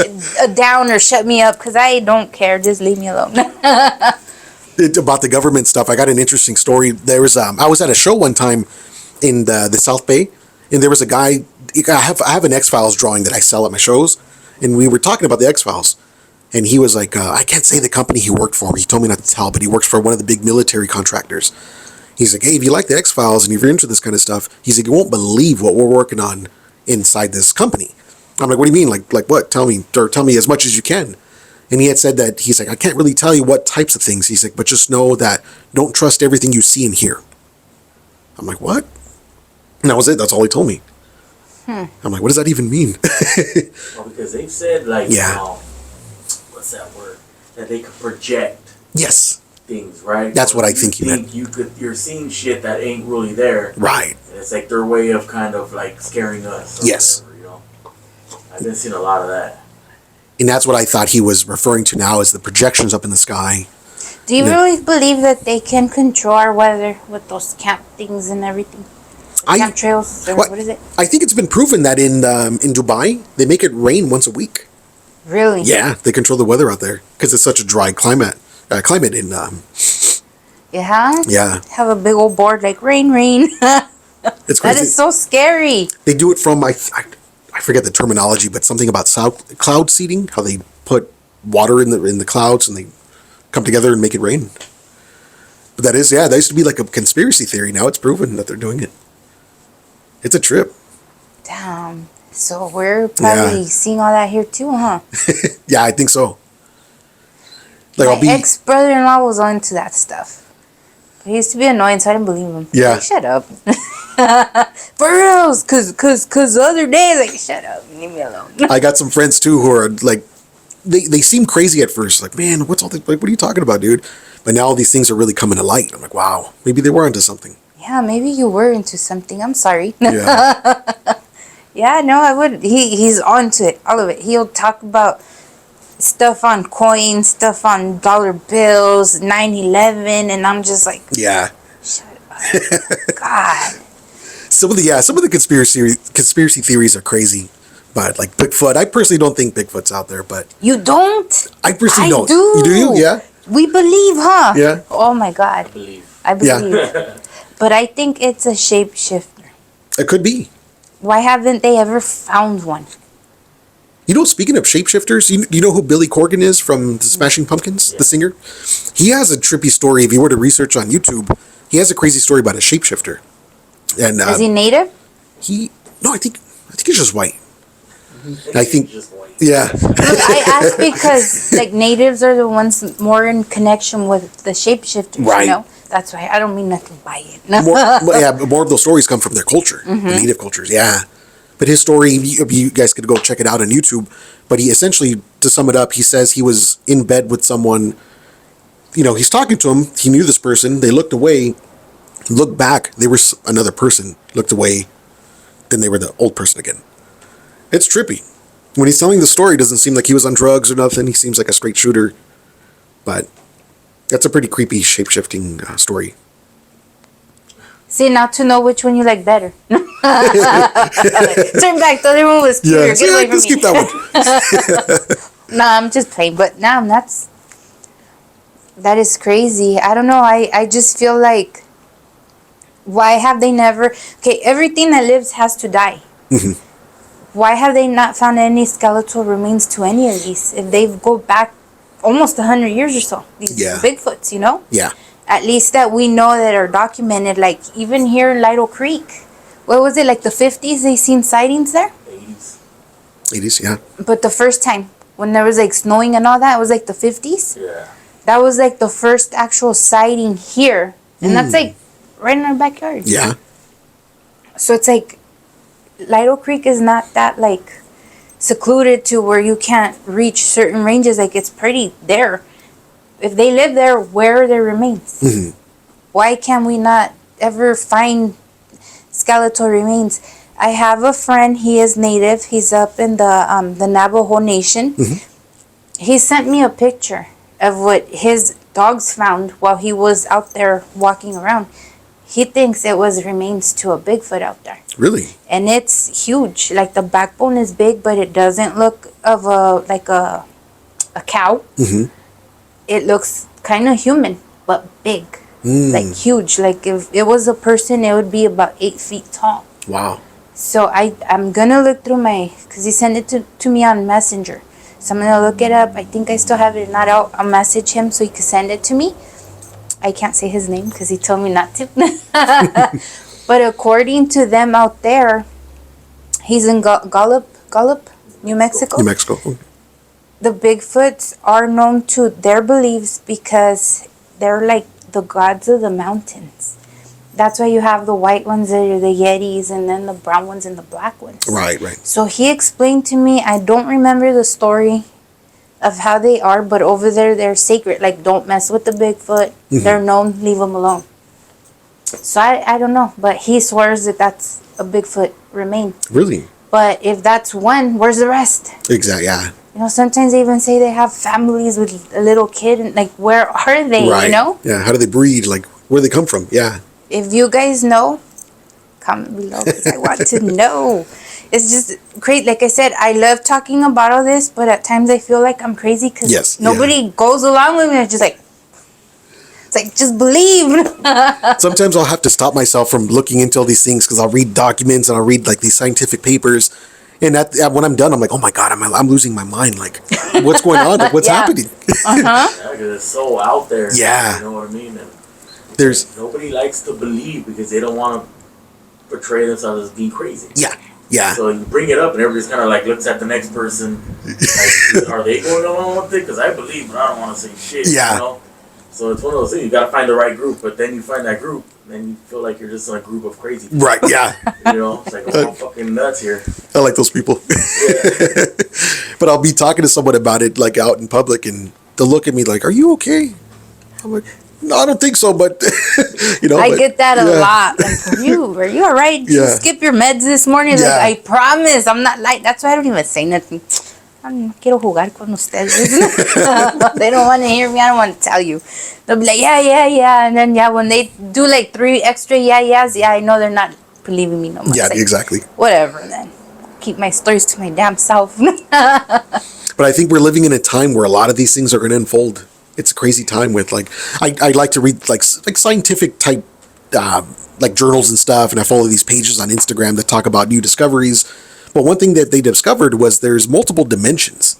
Speaker 1: down or shut me up, because I don't care. Just leave me alone.
Speaker 2: About the government stuff, I got an interesting story. There was I was at a show one time in the South Bay, and there was a guy. I have an X-Files drawing that I sell at my shows, and we were talking about the X-Files. And he was like, I can't say the company he worked for. He told me not to tell, but he works for one of the big military contractors. He's like, hey, if you like the X-Files and if you're into this kind of stuff, he's like, you won't believe what we're working on inside this company. I'm like, what do you mean? Like what? Tell me as much as you can. And he had said that, he's like, I can't really tell you what types of things. He's like, but just know that don't trust everything you see and hear. I'm like, what? And that was it. That's all he told me. I'm like, what does that even mean?
Speaker 4: Well, because they've said, like,
Speaker 2: yeah.
Speaker 4: What's that word? That they could project.
Speaker 2: Yes.
Speaker 4: Things, right?
Speaker 2: That's
Speaker 4: so
Speaker 2: what I think you meant.
Speaker 4: You're seeing shit that ain't really there.
Speaker 2: Right.
Speaker 4: And it's like their way of kind of like scaring us.
Speaker 2: Yes.
Speaker 4: Whatever, I've been seeing a lot of that.
Speaker 2: And that's what I thought he was referring to now as the projections up in the sky.
Speaker 1: Do you really believe that they can control our weather with those camp things and everything? Camp trails, or what is it?
Speaker 2: I think it's been proven that in Dubai, they make it rain once a week.
Speaker 1: Really?
Speaker 2: Yeah, they control the weather out there because it's such a dry climate in...
Speaker 1: Yeah?
Speaker 2: Yeah.
Speaker 1: Have a big old board like, rain, rain.
Speaker 2: It's crazy.
Speaker 1: That is so scary.
Speaker 2: They do it from, I forget the terminology, but something about cloud seeding, how they put water in the clouds and they come together and make it rain. But that used to be like a conspiracy theory. Now it's proven that they're doing it. It's a trip.
Speaker 1: Damn. So we're probably seeing all that here too, huh?
Speaker 2: Yeah, I think so. Like
Speaker 1: My ex-brother-in-law was into that stuff. But he used to be annoying, so I didn't believe him.
Speaker 2: Yeah.
Speaker 1: Like, shut up. For reals, cause the other day, like, shut up, leave me alone.
Speaker 2: I got some friends too who are like, they seem crazy at first. Like, man, what's all this? Like, what are you talking about, dude? But now all these things are really coming to light. I'm like, wow, maybe they were into something.
Speaker 1: Yeah, maybe you were into something. I'm sorry.
Speaker 2: Yeah.
Speaker 1: Yeah, no, I would. He's onto it, all of it. He'll talk about stuff on coins, stuff on dollar bills, 9/11, and I'm just like,
Speaker 2: Yeah.
Speaker 1: shut up. God.
Speaker 2: Some of the conspiracy theories are crazy. But like Bigfoot, I personally don't think Bigfoot's out there, but
Speaker 1: You don't?
Speaker 2: I personally don't.
Speaker 1: do.
Speaker 2: You do? Yeah.
Speaker 1: We believe, huh?
Speaker 2: Yeah.
Speaker 1: Oh my God. I believe. But I think it's a shapeshifter.
Speaker 2: It could be.
Speaker 1: Why haven't they ever found one?
Speaker 2: You know, speaking of shapeshifters, you know who Billy Corgan is from the Smashing Pumpkins, the singer? He has a trippy story. If you were to research on YouTube, he has a crazy story about a shapeshifter. And
Speaker 1: Is he native?
Speaker 2: I think he's just white. I think, yeah.
Speaker 1: Look, I ask because like natives are the ones more in connection with the shapeshifters,
Speaker 2: Right.
Speaker 1: you know? That's why I don't mean nothing by it.
Speaker 2: More of those stories come from their culture, the native cultures, yeah. But his story, you guys could go check it out on YouTube. But he essentially, to sum it up, he says he was in bed with someone. You know, he's talking to him. He knew this person. They looked away, looked back. They were another person. Looked away. Then they were the old person again. It's trippy. When he's telling the story, it doesn't seem like he was on drugs or nothing. He seems like a straight shooter. But that's a pretty creepy shape-shifting story.
Speaker 1: See, now to know which one you like better. Turn back. The other one was cuter.
Speaker 2: Yeah,
Speaker 1: Get away from
Speaker 2: let's
Speaker 1: me.
Speaker 2: keep that one.
Speaker 1: Nah, I'm just playing. But nah, that is crazy. I don't know. I just feel like, why have they never... Okay, everything that lives has to die.
Speaker 2: Mm-hmm.
Speaker 1: Why have they not found any skeletal remains to any of these? If they go back almost 100 years or so. These Bigfoots, you know?
Speaker 2: Yeah.
Speaker 1: At least that we know that are documented. Like, even here in Lido Creek. What was it, like the 50s they seen sightings there?
Speaker 2: 80s, yeah.
Speaker 1: But the first time, when there was like snowing and all that, it was like the 50s?
Speaker 4: Yeah.
Speaker 1: That was like the first actual sighting here. And that's like right in our backyard.
Speaker 2: Yeah.
Speaker 1: So it's like, Lido Creek is not that like secluded to where you can't reach certain ranges. Like, it's pretty there. If they live there, where are their remains?
Speaker 2: Mm-hmm.
Speaker 1: Why can we not ever find skeletal remains? I have a friend, he is native. He's up in the Navajo Nation.
Speaker 2: Mm-hmm.
Speaker 1: He sent me a picture of what his dogs found while he was out there walking around. He thinks it was remains to a Bigfoot out there.
Speaker 2: Really?
Speaker 1: And it's huge. Like, the backbone is big, but it doesn't look of a cow.
Speaker 2: Mm-hmm.
Speaker 1: It looks kind of human, but big. Like, huge. Like, if it was a person, it would be about 8 feet tall.
Speaker 2: Wow.
Speaker 1: So I'm gonna look through because he sent it to me on Messenger. So I'm gonna look it up. I think I still have it not out. I'll message him so he can send it to me. I can't say his name because he told me not to. But according to them out there, he's in Gallup, New Mexico.
Speaker 2: New Mexico.
Speaker 1: The Bigfoots are known to their beliefs because they're like the gods of the mountains. That's why you have the white ones that are the Yetis, and then the brown ones and the black ones.
Speaker 2: Right.
Speaker 1: So he explained to me, I don't remember the story of how they are, but over there they're sacred. Like, don't mess with the Bigfoot. Mm-hmm. They're known, leave them alone. So I don't know, but he swears that that's a Bigfoot remain.
Speaker 2: Really?
Speaker 1: But if that's one, where's the rest?
Speaker 2: Exactly, yeah.
Speaker 1: You know, sometimes they even say they have families with a little kid, and like, where are they?
Speaker 2: Right.
Speaker 1: You know?
Speaker 2: Yeah. How do they breed? Like, where do they come from? Yeah.
Speaker 1: If you guys know, comment below because I want to know. It's just great. Like I said, I love talking about all this, but at times I feel like I'm crazy because
Speaker 2: Yes,
Speaker 1: nobody goes along with me. It's just like, just believe.
Speaker 2: Sometimes I'll have to stop myself from looking into all these things because I'll read documents and I'll read like these scientific papers. And when I'm done, I'm like, oh my God, I'm losing my mind. Like, what's going on? Like, what's
Speaker 1: Yeah.
Speaker 2: happening?
Speaker 4: Yeah, because it's so out there.
Speaker 2: Yeah.
Speaker 4: You know what I mean? And
Speaker 2: There's,
Speaker 4: nobody likes to believe because they don't want to portray themselves as being crazy.
Speaker 2: yeah, yeah.
Speaker 4: So you bring it up and everybody's kind of like looks at the next person. Like, are they going along with it? Because I believe, but I don't want to say shit.
Speaker 2: Yeah.
Speaker 4: You know? So it's one of those things. You got to find the right group, but then you find that group, then you feel like you're just in a group of crazy people.
Speaker 2: Right, yeah.
Speaker 4: You know? It's like, I'm fucking nuts here.
Speaker 2: I like those people.
Speaker 4: Yeah.
Speaker 2: But I'll be talking to someone about it, like out in public, and they'll look at me like, are you okay? I'm like, no, I don't think so, but, you know.
Speaker 1: I
Speaker 2: but,
Speaker 1: get that a
Speaker 2: yeah.
Speaker 1: lot. Like, are you all right? Did you
Speaker 2: Yeah.
Speaker 1: skip your meds this morning?
Speaker 2: Yeah.
Speaker 1: Like, I promise, I'm not like. That's why I don't even say nothing. Quiero jugar con ustedes. They don't want to hear me. I don't want to tell you. They'll be like, yeah. And then, when they do like 3 extra yeahs, I know they're not believing me no more.
Speaker 2: Yeah,
Speaker 1: It's like,
Speaker 2: exactly.
Speaker 1: Whatever then. Keep my stories to my damn self.
Speaker 2: But I think we're living in a time where a lot of these things are going to unfold. It's a crazy time with like, I like to read like scientific type, like journals and stuff. And I follow these pages on Instagram that talk about new discoveries. But one thing that they discovered was there's multiple dimensions.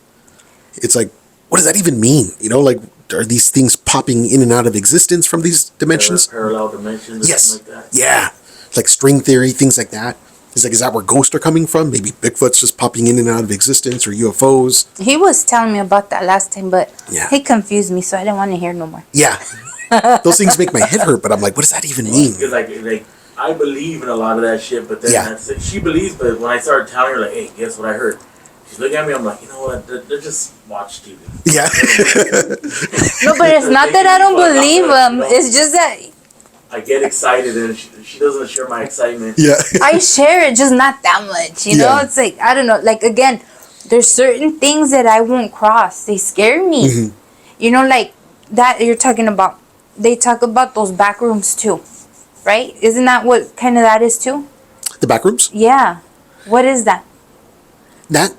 Speaker 2: It's like, what does that even mean? You know, like, are these things popping in and out of existence from these dimensions?
Speaker 4: Parallel dimensions.
Speaker 2: Yes.
Speaker 4: Something like that.
Speaker 2: Yeah. Like string theory, things like that. It's like, is that where ghosts are coming from? Maybe Bigfoot's just popping in and out of existence, or UFOs.
Speaker 1: He was telling me about that last time, but
Speaker 2: Yeah.
Speaker 1: he confused me, so I didn't want to hear no more.
Speaker 2: Yeah. Those things make my head hurt, but I'm like, what does that even mean?
Speaker 4: Because like I believe in a lot of that shit, but then
Speaker 2: Yeah.
Speaker 4: she believes. But when I started telling her, like, hey, guess what I heard? She's looking at me. I'm like, you know what? They're just watch TV.
Speaker 2: Yeah.
Speaker 1: No, but it's not that I don't believe him. It's just that
Speaker 4: I get excited, and she doesn't share my excitement.
Speaker 2: Yeah.
Speaker 1: I share it, just not that much. You know,
Speaker 2: Yeah.
Speaker 1: it's like, I don't know. Like, again, there's certain things that I won't cross. They scare me.
Speaker 2: Mm-hmm.
Speaker 1: You know, like that you're talking about. They talk about those back rooms too, right? Isn't that what kind of that is too?
Speaker 2: The back rooms?
Speaker 1: Yeah. What is that?
Speaker 2: That,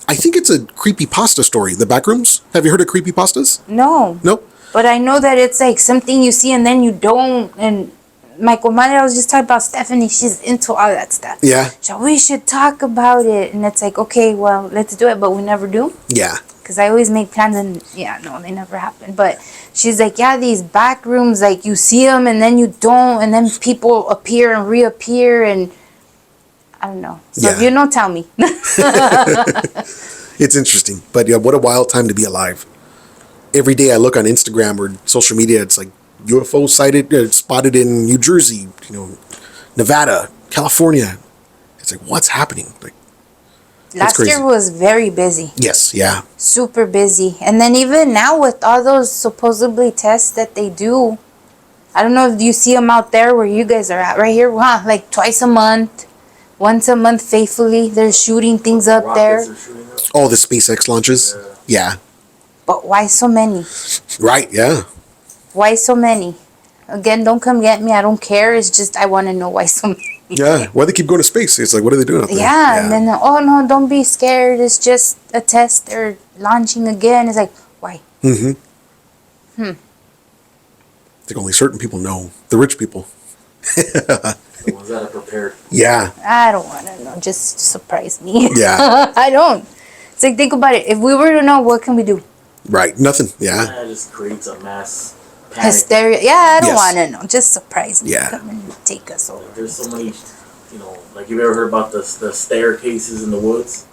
Speaker 2: I think it's a creepypasta story. The back rooms? Have you heard of creepypastas?
Speaker 1: No.
Speaker 2: No?
Speaker 1: But I know that it's like something you see and then you don't. And my comadre, I was just talking about Stephanie. She's into all that stuff.
Speaker 2: Yeah.
Speaker 1: So we should talk about it. And it's like, okay, well, let's do it. But we never do.
Speaker 2: Yeah.
Speaker 1: Because I always make plans and, no, they never happen. But she's like, these back rooms, like you see them and then you don't. And then people appear and reappear. And I don't know. So if
Speaker 2: Yeah.
Speaker 1: you know, tell me.
Speaker 2: It's interesting. But yeah, what a wild time to be alive. Every day I look on Instagram or social media, it's like UFO sighted, spotted in New Jersey, Nevada, California. It's like, what's happening? Like,
Speaker 1: Last
Speaker 2: crazy.
Speaker 1: year was very busy.
Speaker 2: yes, yeah.
Speaker 1: Super busy. And then even now with all those supposedly tests that they do, I don't know if you see them out there where you guys are at. Right here, like twice a month, once a month faithfully. They're shooting things up there.
Speaker 4: Rockets are shooting up.
Speaker 2: All the SpaceX launches. Yeah.
Speaker 1: But why so many?
Speaker 2: Right, yeah.
Speaker 1: Why so many? Again, don't come get me. I don't care. It's just I want to know why so many.
Speaker 2: Yeah. Why they keep going to space? It's like, what are they doing out there?
Speaker 1: Yeah, and then, oh no, don't be scared. It's just a test. They're launching again. It's like, why?
Speaker 2: I think only certain people know. The rich people.
Speaker 4: The ones that are prepared.
Speaker 2: Yeah.
Speaker 1: I don't want to know. Just surprise me.
Speaker 2: Yeah.
Speaker 1: I don't. It's like, think about it. If we were to know, what can we do?
Speaker 2: Right. Nothing. Yeah.
Speaker 4: That just creates a mass panic.
Speaker 1: Hysteria. Yeah, I don't
Speaker 2: Yes.
Speaker 1: want to know. Just surprise me.
Speaker 2: Yeah.
Speaker 1: Come and take us over.
Speaker 4: There's so many, like you've ever heard about the staircases in the woods?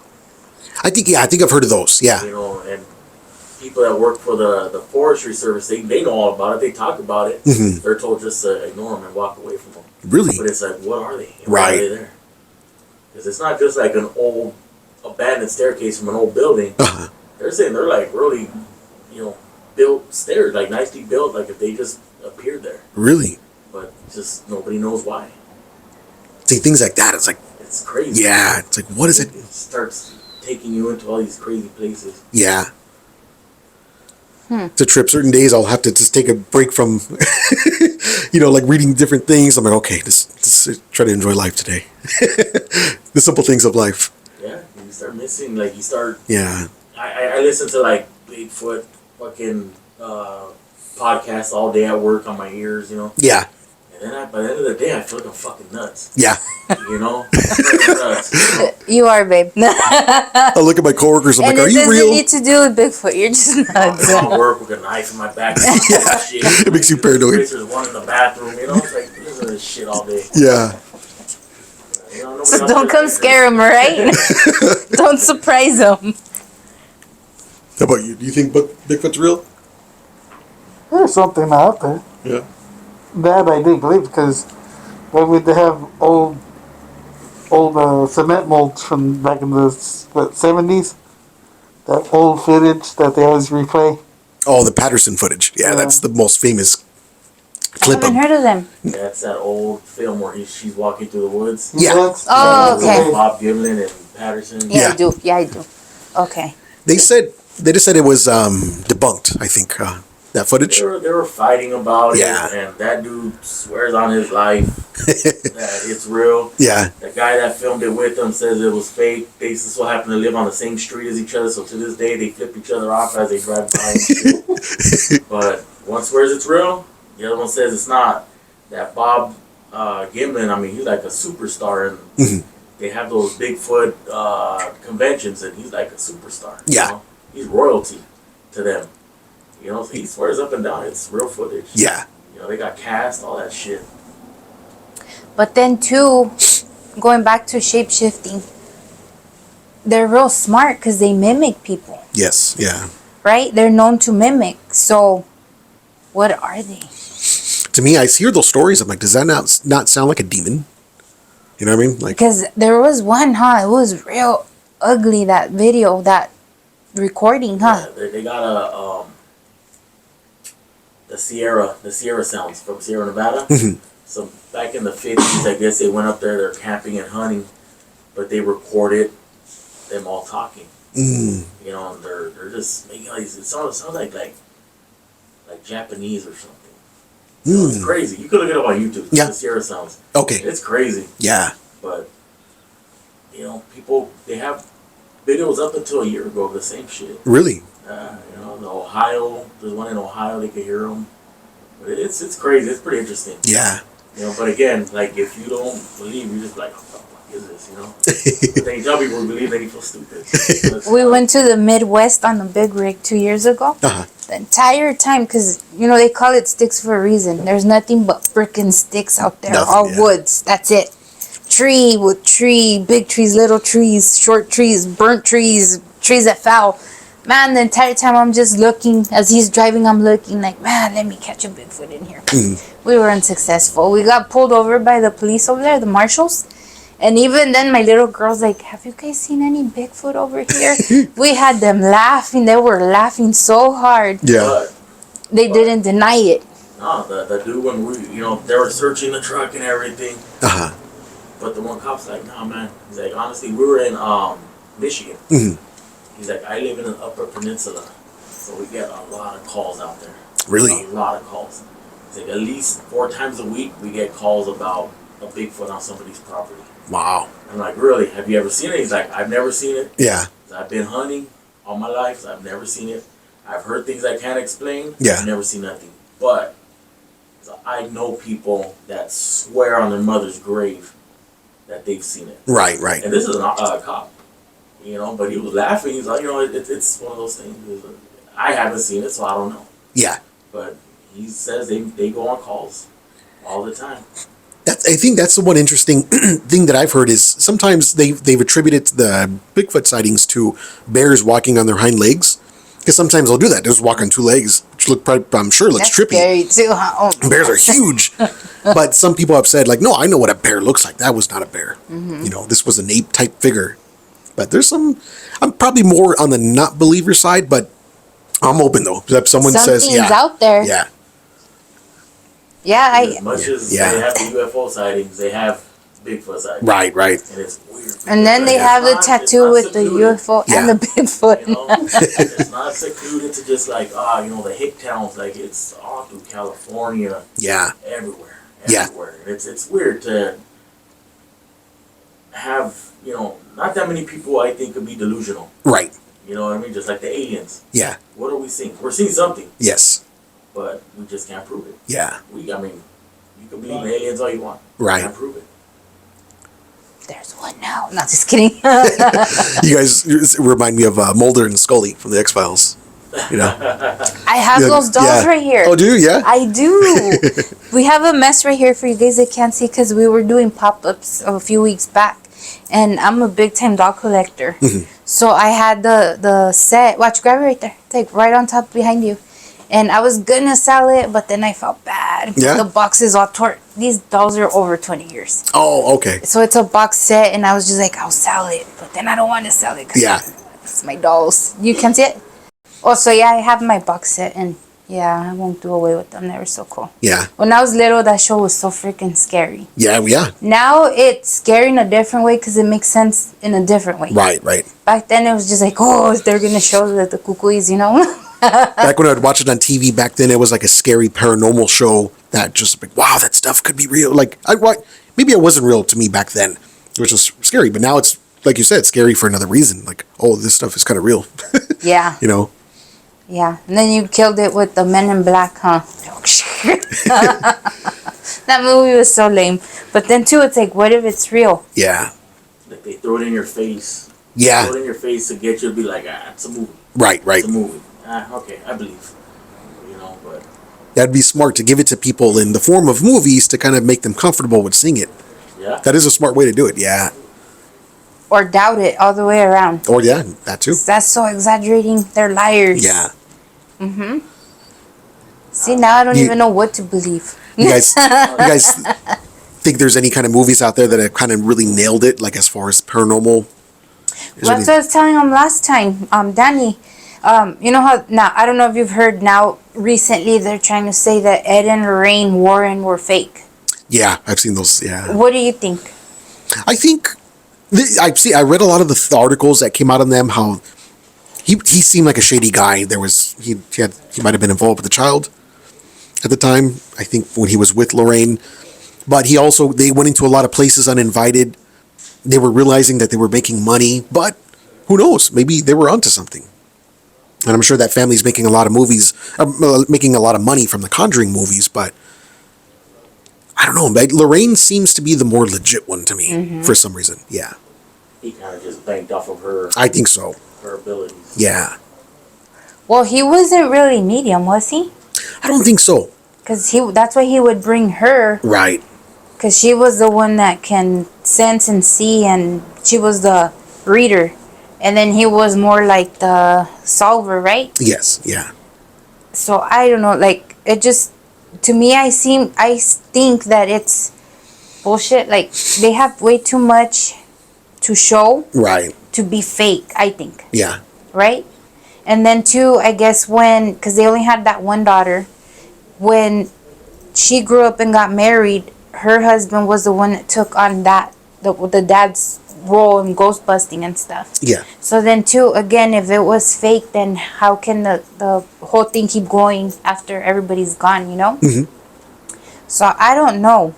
Speaker 2: I think I've heard of those. Yeah.
Speaker 4: And people that work for the forestry service, they know all about it. They talk about it.
Speaker 2: Mhm.
Speaker 4: They're told just to ignore them and walk away from them.
Speaker 2: Really?
Speaker 4: But it's like, what are they? And
Speaker 2: Right.
Speaker 4: Why are they there? Because it's not just like an old abandoned staircase from an old building.
Speaker 2: Uh-huh.
Speaker 4: They're saying they're like really, built stairs, like nicely built, like if they just appeared there.
Speaker 2: Really?
Speaker 4: But just nobody knows why.
Speaker 2: See, things like that. It's like,
Speaker 4: It's crazy.
Speaker 2: yeah. It's like, what is it?
Speaker 4: It starts taking you into all these crazy places.
Speaker 2: Yeah. It's a trip. Certain days I'll have to just take a break from, like reading different things. I'm like, okay, just try to enjoy life today. The simple things of life.
Speaker 4: Yeah, you start missing, like you start.
Speaker 2: Yeah.
Speaker 4: I listen to like Bigfoot fucking podcasts all day at work on my ears,
Speaker 2: Yeah.
Speaker 4: And then by the end of the day, I feel like I'm fucking nuts.
Speaker 2: Yeah.
Speaker 4: Nuts.
Speaker 1: You are, babe.
Speaker 2: I look at my coworkers. I'm like, are you real?
Speaker 1: And it doesn't need to do with Bigfoot. You're just nuts.
Speaker 4: I'm at work with a knife in my back.
Speaker 2: Yeah.
Speaker 4: Shit.
Speaker 2: It makes you paranoid.
Speaker 4: There's one in the bathroom. It's like listen to this shit all day.
Speaker 2: Yeah.
Speaker 1: So don't come scare him, right? Don't surprise him.
Speaker 2: How about you? Do you think Bigfoot's real?
Speaker 3: There's something out there.
Speaker 2: Yeah.
Speaker 3: That I do believe, because when we have old cement molds from back in the 70s, that old footage that they always replay.
Speaker 2: Oh, the Patterson footage. Yeah, that's the most famous clip.
Speaker 1: I haven't heard of them.
Speaker 4: That's that old film where she's walking through the woods.
Speaker 2: Yeah.
Speaker 1: Oh, okay.
Speaker 4: Bob Gimlin and Patterson.
Speaker 1: Yeah, I do. Okay.
Speaker 2: They just said it was debunked. I think that footage.
Speaker 4: They were fighting about
Speaker 2: Yeah.
Speaker 4: it, and that dude swears on his life that it's real.
Speaker 2: Yeah.
Speaker 4: The guy that filmed it with them says it was fake. They just so happen to live on the same street as each other, so to this day they flip each other off as they drive by and shit. But one swears it's real, the other one says it's not. That Bob Gimlin, I mean, he's like a superstar, and they have those Bigfoot conventions, and he's like a superstar.
Speaker 2: Yeah.
Speaker 4: He's royalty to them. So he swears up and down it's real footage.
Speaker 2: Yeah.
Speaker 4: They got cast, all that shit.
Speaker 1: But then too, going back to shape-shifting, they're real smart because they mimic people.
Speaker 2: Yes. Yeah.
Speaker 1: Right? They're known to mimic. So, what are they?
Speaker 2: To me, I hear those stories. I'm like, does that not sound like a demon? You know what I mean? Like,
Speaker 1: Because there was one, it was real ugly, that video, that recording,
Speaker 4: Yeah, they got the Sierra sounds from Sierra Nevada. So back in the 50s, I guess they went up there, they're camping and hunting, but they recorded them all talking. And they're just making all these, it sounds like Japanese or something. It's crazy. You could look it up on YouTube.
Speaker 2: Yeah.
Speaker 4: The Sierra sounds.
Speaker 2: okay.
Speaker 4: It's crazy.
Speaker 2: Yeah.
Speaker 4: But people, they have videos up until a year ago of the same shit.
Speaker 2: Really?
Speaker 4: The Ohio, there's one in Ohio, they could hear them. But it's crazy. It's pretty interesting.
Speaker 2: Yeah.
Speaker 4: But again, like, if you don't believe, you're just like, what the fuck is this, But then you tell people to believe, then you feel stupid.
Speaker 1: We went to the Midwest on the big rig 2 years ago. The entire time, because, they call it sticks for a reason. There's nothing but frickin' sticks out there. All woods. That's it. Tree with tree, big trees, little trees, short trees, burnt trees, trees that fell. Man, the entire time I'm just looking, as he's driving, I'm looking like, man, let me catch a Bigfoot in here. We were unsuccessful. We got pulled over by the police over there, the marshals. And even then, my little girl's like, have you guys seen any Bigfoot over here? We had them laughing. They were laughing so hard.
Speaker 2: Yeah.
Speaker 1: They didn't deny it.
Speaker 4: No, the dude, when they were searching the truck and everything. But the one cop's like, nah, man. He's like, honestly, we were in Michigan. He's like, I live in an Upper Peninsula, so we get a lot of calls out there.
Speaker 2: Really?
Speaker 4: A lot of calls. He's like, at least 4 times a week, we get calls about a Bigfoot on somebody's property.
Speaker 2: Wow.
Speaker 4: I'm like, really? Have you ever seen it? He's like, I've never seen it.
Speaker 2: Yeah.
Speaker 4: I've been hunting all my life. So I've never seen it. I've heard things I can't explain.
Speaker 2: Yeah.
Speaker 4: I've never seen nothing. But I know people that swear on their mother's grave that they've seen it.
Speaker 2: Right.
Speaker 4: And this is a cop. But he was laughing. He's like, it's one of those things. I haven't seen it, so I don't know.
Speaker 2: Yeah.
Speaker 4: But he says they go on calls all the time.
Speaker 2: I think that's the one interesting thing that I've heard is sometimes they've attributed the Bigfoot sightings to bears walking on their hind legs. Because sometimes they'll do that. They'll just walk on 2 legs, which I'm sure looks
Speaker 1: That's
Speaker 2: trippy.
Speaker 1: scary too, huh? Oh,
Speaker 2: Bears are huge. But some people have said, like, no, I know what a bear looks like. That was not a bear. This was an ape type figure. But there's I'm probably more on the not believer side, but I'm open though. If someone says,
Speaker 1: something's out there.
Speaker 2: Yeah.
Speaker 1: Yeah,
Speaker 4: As much as they have the UFO sightings, they have Bigfoot side.
Speaker 2: Right.
Speaker 4: And it's weird.
Speaker 1: And then they have the tattoo with the UFO and the Bigfoot.
Speaker 4: You know, it's not secluded to just like, the hick towns. Like, it's all through California.
Speaker 2: Yeah.
Speaker 4: Everywhere.
Speaker 2: Yeah.
Speaker 4: And it's weird to have, not that many people I think could be delusional.
Speaker 2: Right.
Speaker 4: You know what I mean? Just like the aliens.
Speaker 2: Yeah.
Speaker 4: What are we seeing? We're seeing something.
Speaker 2: Yes.
Speaker 4: But we just can't prove it.
Speaker 2: Yeah.
Speaker 4: You can believe in aliens all you want.
Speaker 2: Right.
Speaker 4: You can't prove it.
Speaker 1: There's one now. Not just kidding.
Speaker 2: You guys remind me of Mulder and Scully from the X-Files. You know?
Speaker 1: I have those dolls right here.
Speaker 2: Oh, do you? Yeah?
Speaker 1: I do. We have a mess right here for you guys that can't see because we were doing pop-ups a few weeks back. And I'm a big-time doll collector. So I had the set. Watch, grab it right there. It's like right on top behind you. And I was going to sell it, but then I felt bad.
Speaker 2: Yeah?
Speaker 1: The box is all torn. These dolls are over 20 years.
Speaker 2: Oh, okay.
Speaker 1: So it's a box set, and I was just like, I'll sell it. But then I don't want to sell it because it's my dolls. You can see it? Oh, so yeah, I have my box set, and yeah, I won't do away with them. They were so cool.
Speaker 2: Yeah.
Speaker 1: When I was little, that show was so freaking scary.
Speaker 2: Yeah.
Speaker 1: Now it's scary in a different way because it makes sense in a different way.
Speaker 2: Right.
Speaker 1: Back then, it was just like, oh, they're going to show the cucuys,
Speaker 2: Back when I'd watch it on TV back then, it was like a scary paranormal show that just like, wow, that stuff could be real. Like, maybe it wasn't real to me back then, which was scary. But now it's, like you said, scary for another reason. Like, oh, this stuff is kind of real.
Speaker 1: Yeah. Yeah. And then you killed it with the Men in Black, huh? That movie was so lame. But then, too, it's like, what if it's real?
Speaker 2: Yeah.
Speaker 4: Like, they throw it in your face.
Speaker 2: Yeah.
Speaker 4: Throw it in your face to get you to be like, it's a movie.
Speaker 2: Right.
Speaker 4: It's a movie. Okay, I believe. But
Speaker 2: That'd be smart to give it to people in the form of movies to kind of make them comfortable with seeing it.
Speaker 4: Yeah.
Speaker 2: That is a smart way to do it, yeah.
Speaker 1: Or doubt it all the way around.
Speaker 2: Or, yeah, that too.
Speaker 1: That's so exaggerating. They're liars.
Speaker 2: Yeah.
Speaker 1: See, now I don't even know what to believe.
Speaker 2: You guys think there's any kind of movies out there that have kind of really nailed it, like as far as paranormal?
Speaker 1: That's what I was telling him last time, Danny. You know how now I don't know if you've heard now recently they're trying to say that Ed and Lorraine Warren were fake.
Speaker 2: Yeah, I've seen those. Yeah.
Speaker 1: What do you think?
Speaker 2: I think I read a lot of the articles that came out on them. How he seemed like a shady guy. He might have been involved with the child at the time. I think when he was with Lorraine, but they went into a lot of places uninvited. They were realizing that they were making money, but who knows? Maybe they were onto something. And I'm sure that family's making a lot of movies, making a lot of money from the Conjuring movies, but I don't know. Lorraine seems to be the more legit one to me for some reason. Yeah.
Speaker 4: He kind of just banked off of her.
Speaker 2: I think so.
Speaker 4: Her abilities.
Speaker 2: Yeah.
Speaker 1: Well, he wasn't really medium, was he?
Speaker 2: I don't think so.
Speaker 1: Because that's why he would bring her.
Speaker 2: Right.
Speaker 1: Because she was the one that can sense and see, and she was the reader. And then he was more like the solver, right?
Speaker 2: Yes, yeah.
Speaker 1: So I don't know, like it just to me I think that it's bullshit. Like they have way too much to show
Speaker 2: Right.
Speaker 1: to be fake, I think.
Speaker 2: Yeah.
Speaker 1: Right? And then too, I guess because they only had that one daughter, when she grew up and got married, her husband was the one that took on the dad's role in ghost busting and stuff.
Speaker 2: Yeah.
Speaker 1: So then too, again, if it was fake, then how can the whole thing keep going after everybody's gone, So I don't know.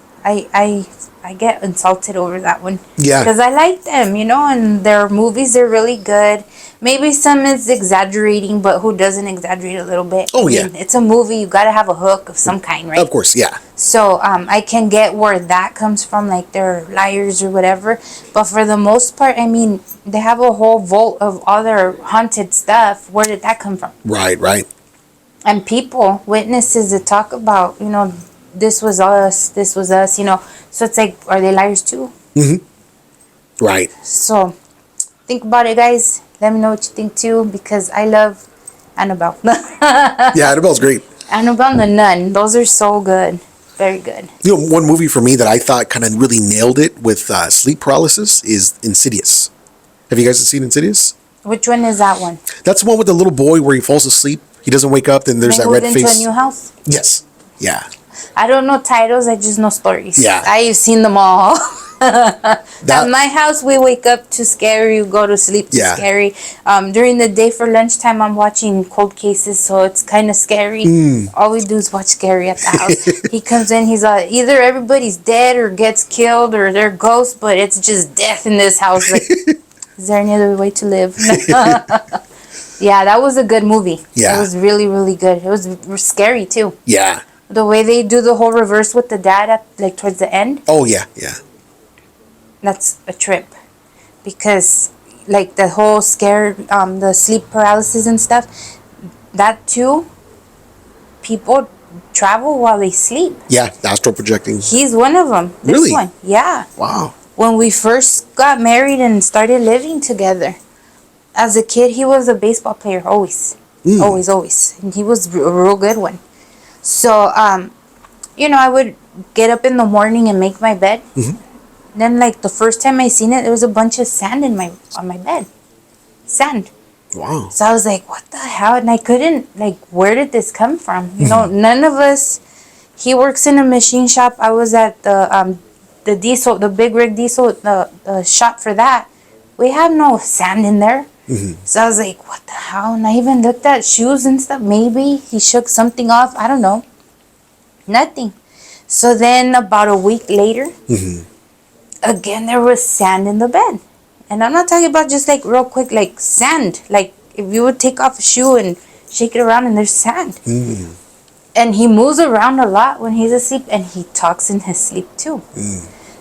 Speaker 1: I get insulted over that one.
Speaker 2: Yeah.
Speaker 1: Because I like them, and their movies are really good. Maybe some is exaggerating, but who doesn't exaggerate a little bit?
Speaker 2: Oh, yeah.
Speaker 1: It's a movie. You got to have a hook of some kind, right?
Speaker 2: Of course, yeah.
Speaker 1: So I can get where that comes from, like they're liars or whatever. But for the most part, I mean, they have a whole vault of other haunted stuff. Where did that come from?
Speaker 2: Right.
Speaker 1: And people, witnesses that talk about, this was us, So it's like, are they liars too?
Speaker 2: Right.
Speaker 1: So think about it, guys. Let me know what you think too, because I love Annabelle.
Speaker 2: Yeah, Annabelle's great.
Speaker 1: Annabelle and the Nun. Those are so good. Very good.
Speaker 2: One movie for me that I thought kind of really nailed it with sleep paralysis is Insidious. Have you guys seen Insidious?
Speaker 1: Which one is that one?
Speaker 2: That's the one with the little boy where he falls asleep. He doesn't wake up, then there's
Speaker 1: They
Speaker 2: that red
Speaker 1: moved into
Speaker 2: face.
Speaker 1: a new house?
Speaker 2: Yes. Yeah.
Speaker 1: I don't know titles, I just know stories.
Speaker 2: Yeah.
Speaker 1: I've seen them all. At my house, we wake up to scary, we go to sleep to scary. During the day for lunchtime, I'm watching cold cases, so it's kind of scary. All we do is watch scary at the house. He comes in, he's either everybody's dead or gets killed or they're ghosts, but it's just death in this house. Like, is there any other way to live? Yeah, that was a good movie. Yeah. It was really, really good. It was scary, too.
Speaker 2: Yeah.
Speaker 1: The way they do the whole reverse with the dad at, like, towards the end.
Speaker 2: Oh, yeah, yeah.
Speaker 1: That's a trip. Because, like, the whole scare, the sleep paralysis and stuff, that, too, people travel while they sleep.
Speaker 2: Yeah, astral projecting.
Speaker 1: He's one of them. This
Speaker 2: really?
Speaker 1: one. Yeah.
Speaker 2: Wow.
Speaker 1: When we first got married and started living together, as a kid, he was a baseball player, always. Always. And he was a real good one. So, I would get up in the morning and make my bed. Then, like, the first time I seen it, there was a bunch of sand on my bed. Sand.
Speaker 2: Wow.
Speaker 1: So I was like, what the hell? And I couldn't, like, where did this come from? None of us, he works in a machine shop. I was at the diesel, the big rig diesel, the shop for that. We have no sand in there. So I was like, what the hell? And I even looked at shoes and stuff. Maybe he shook something off. I don't know. Nothing. So then about a week later, again, there was sand in the bed. And I'm not talking about just like real quick, like sand. Like if you would take off a shoe and shake it around and there's sand. And he moves around a lot when he's asleep and he talks in his sleep too.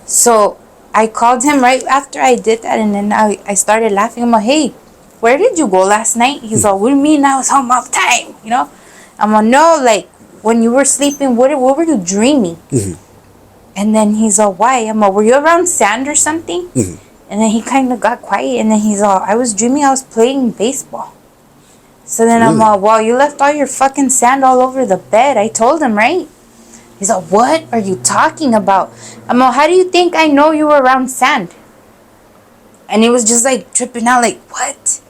Speaker 1: So I called him right after I did that, and then I started laughing. I'm like, hey, where did you go last night? He's all, what do you mean I was home all the time? I'm like, no, like when you were sleeping, what were you dreaming? And then he's all, why? I'm like, were you around sand or something? And then he kind of got quiet, and then he's all, I was dreaming I was playing baseball. So then I'm all, well, you left all your fucking sand all over the bed. I told him, right? He's like, what are you talking about? I'm like, how do you think I know you were around sand? And he was just like tripping out, like, what?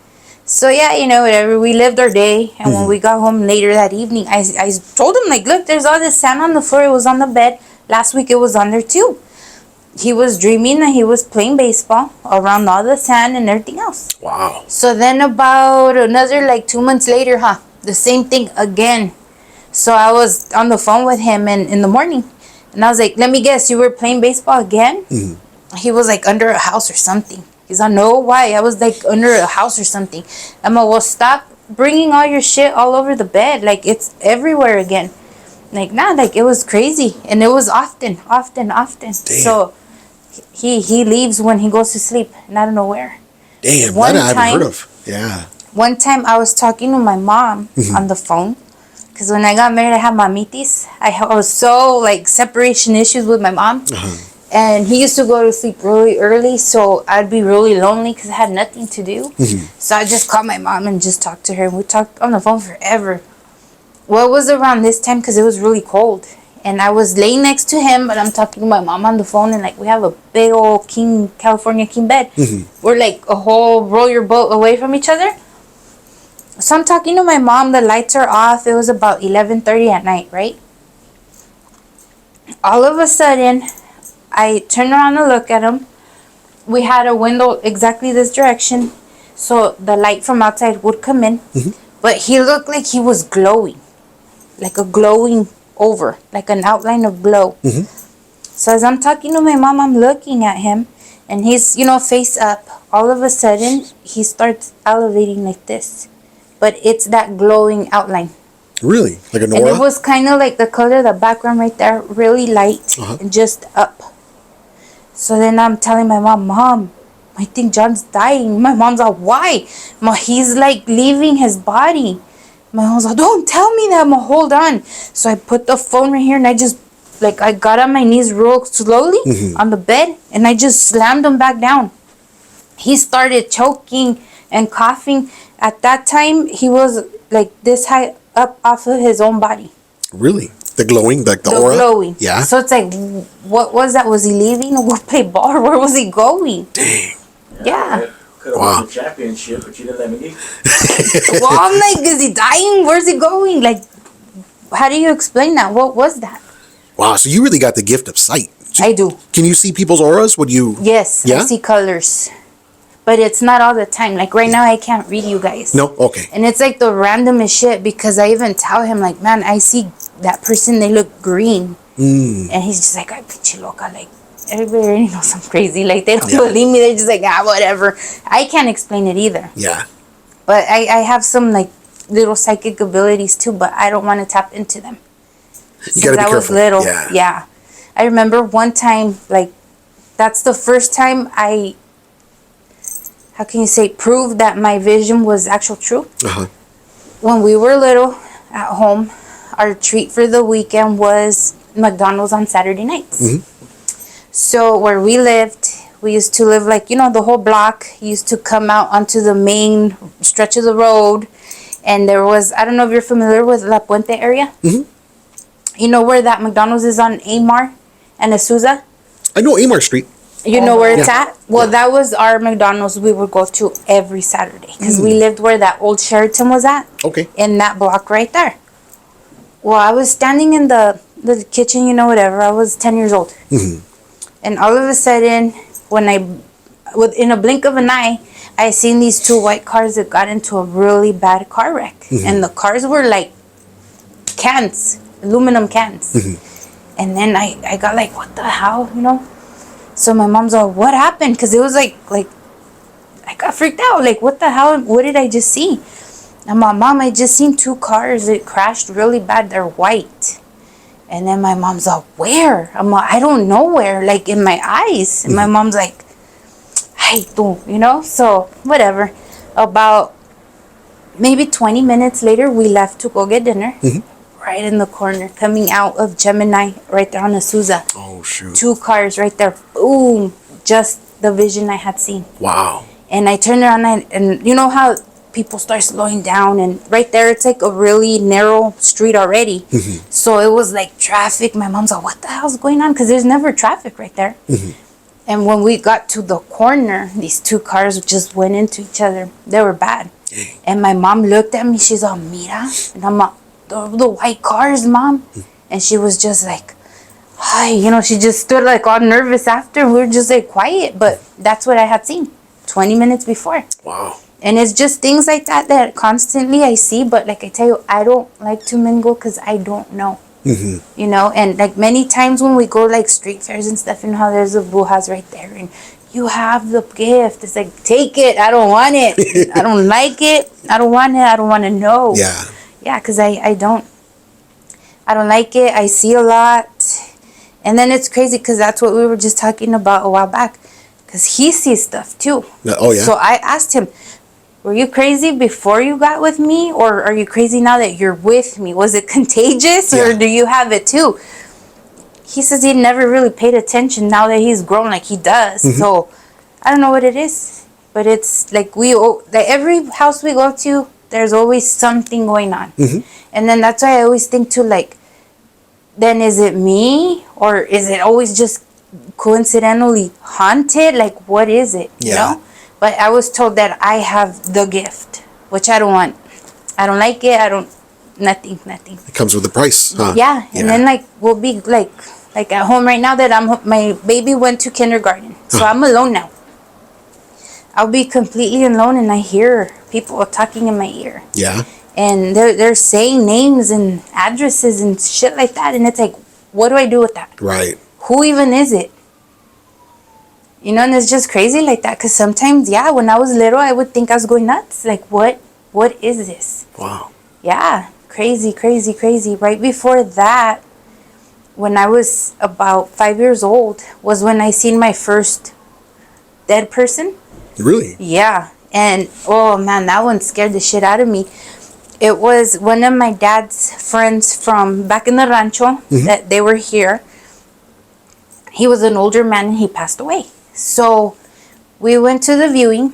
Speaker 1: So yeah, whatever. We lived our day. And when we got home later that evening, I told him, like, look, there's all this sand on the floor. It was on the bed. Last week it was on there too. He was dreaming that he was playing baseball around all the sand and everything else.
Speaker 2: Wow.
Speaker 1: So then about another like 2 months later, the same thing again. So I was on the phone with him in the morning, and I was like, let me guess, you were playing baseball again? He was like under a house or something. He's like, no, why? I was like under a house or something. I'm like, well, stop bringing all your shit all over the bed. Like, it's everywhere again. Like, nah, like, it was crazy. And it was often. Damn. So he leaves when he goes to sleep, and I don't know where.
Speaker 2: Damn, that I haven't heard of. Yeah.
Speaker 1: One time I was talking to my mom on the phone, because when I got married, I had mamitis. I was so, like, separation issues with my mom. And he used to go to sleep really early, so I'd be really lonely because I had nothing to do. So I just called my mom and just talked to her. And we talked on the phone forever. Well, it was around this time because it was really cold. And I was laying next to him, but I'm talking to my mom on the phone. And, like, we have a big old California king bed. We're, like, a whole roll your boat away from each other. So I'm talking to my mom. The lights are off. It was about 11:30 at night, right? All of a sudden, I turned around to look at him. We had a window exactly this direction, so the light from outside would come in. But he looked like he was glowing, like a glowing over, like an outline of glow. So as I'm talking to my mom, I'm looking at him, and he's, face up. All of a sudden, he starts elevating like this, but it's that glowing outline.
Speaker 2: Really? Like an aura?
Speaker 1: And it was kind of like the color of the background right there, really light, and just up. So then I'm telling my mom, I think John's dying. My mom's like, why? He's like leaving his body. My mom's like, don't tell me that. Hold on. So I put the phone right here, and I just, like, I got on my knees real slowly on the bed, and I just slammed him back down. He started choking and coughing. At that time, he was like this high up off of his own body.
Speaker 2: Really? The glowing, like the aura?
Speaker 1: Glowing.
Speaker 2: Yeah.
Speaker 1: So it's like, what was that? Was he leaving to go play ball, or where was he going?
Speaker 2: Dang.
Speaker 1: Yeah.
Speaker 4: Could have won the championship, but you didn't let me leave.
Speaker 1: Well, I'm like, is he dying? Where's he going? Like, how do you explain that? What was that?
Speaker 2: Wow, so you really got the gift of sight.
Speaker 1: I do.
Speaker 2: Can you see people's auras? Would you?
Speaker 1: Yes,
Speaker 2: Yeah?
Speaker 1: I see colors. But it's not all the time. Like right now, I can't read you guys.
Speaker 2: No? Okay.
Speaker 1: And it's like the randomest shit because I even tell him, like, man, I see that person, they look green. And he's just like, ay, pinche loca. Like, everybody already knows I'm crazy. Like, they don't believe me. They're just like, whatever. I can't explain it either.
Speaker 2: Yeah.
Speaker 1: But I have some, like, little psychic abilities too, but I don't want to tap into them.
Speaker 2: You gotta be
Speaker 1: I
Speaker 2: careful.
Speaker 1: was little.
Speaker 2: Yeah.
Speaker 1: I remember one time, like, that's the first time I, how can you say, proved that my vision was actual true. When we were little at home, our treat for the weekend was McDonald's on Saturday nights. So where we lived, we used to live like, the whole block used to come out onto the main stretch of the road. And there was, I don't know if you're familiar with La Puente area. You know where that McDonald's is on Amar and Azusa?
Speaker 2: I know Amar Street.
Speaker 1: You know where it's at? Well, that was our McDonald's we would go to every Saturday. Because we lived where that old Sheraton was at.
Speaker 2: Okay.
Speaker 1: In that block right there. Well, I was standing in the kitchen, whatever. I was 10 years old. And all of a sudden, in a blink of an eye, I seen these two white cars that got into a really bad car wreck. And the cars were like cans, aluminum cans. And then I got like, what the hell, So my mom's like, what happened? Because it was like I got freaked out. Like, what the hell? What did I just see? And my mom, I just seen two cars that crashed really bad. They're white. And then my mom's like, where? I'm like, I don't know where. Like, in my eyes. And my mom's like, hey, tú, So, whatever. About maybe 20 minutes later, we left to go get dinner. Right in the corner, coming out of Gemini, right there on Azusa.
Speaker 2: Oh, shoot.
Speaker 1: Two cars right there. Boom. Just the vision I had seen.
Speaker 2: Wow.
Speaker 1: And I turned around and you know how people start slowing down, and right there it's like a really narrow street already. So it was like traffic. My mom's like, what the hell's going on? Because there's never traffic right there. And when we got to the corner, these two cars just went into each other. They were bad. And my mom looked at me. She's all, mira. And I'm like, the white cars, Mom. And she was just like, hi. She just stood like all nervous after. We were just like quiet. But that's what I had seen 20 minutes before.
Speaker 2: Wow.
Speaker 1: And it's just things like that constantly I see. But like I tell you, I don't like to mingle because I don't know. And like many times when we go like street fairs and stuff, how there's a brujas right there. And you have the gift. It's like, take it. I don't want it. I don't like it. I don't want it. I don't want to know. Yeah, because I don't like it. I see a lot. And then it's crazy because that's what we were just talking about a while back. Because he sees stuff too.
Speaker 2: Oh, yeah.
Speaker 1: So I asked him, were you crazy before you got with me? Or are you crazy now that you're with me? Was it contagious or do you have it too? He says he never really paid attention now that he's grown like he does. So I don't know what it is. But it's like every house we go to, there's always something going on. And then that's why I always think too, like, then is it me? Or is it always just coincidentally haunted? Like, what is it? You know? But I was told that I have the gift, which I don't want. I don't like it. Nothing.
Speaker 2: It comes with a price, huh?
Speaker 1: Yeah. And then, like, we'll be, like at home right now that my baby went to kindergarten. So I'm alone now. I'll be completely alone and I hear people talking in my ear. Yeah. And they're saying names and addresses and shit like that. And it's like, what do I do with that?
Speaker 2: Right.
Speaker 1: Who even is it? And it's just crazy like that. Because sometimes, when I was little, I would think I was going nuts. Like, what is this?
Speaker 2: Wow.
Speaker 1: Yeah. Crazy. Right before that, when I was about 5 years old, was when I seen my first dead person.
Speaker 2: Really?
Speaker 1: Yeah. And, oh, man, that one scared the shit out of me. It was one of my dad's friends from back in the rancho that they were here. He was an older man and he passed away. So we went to the viewing.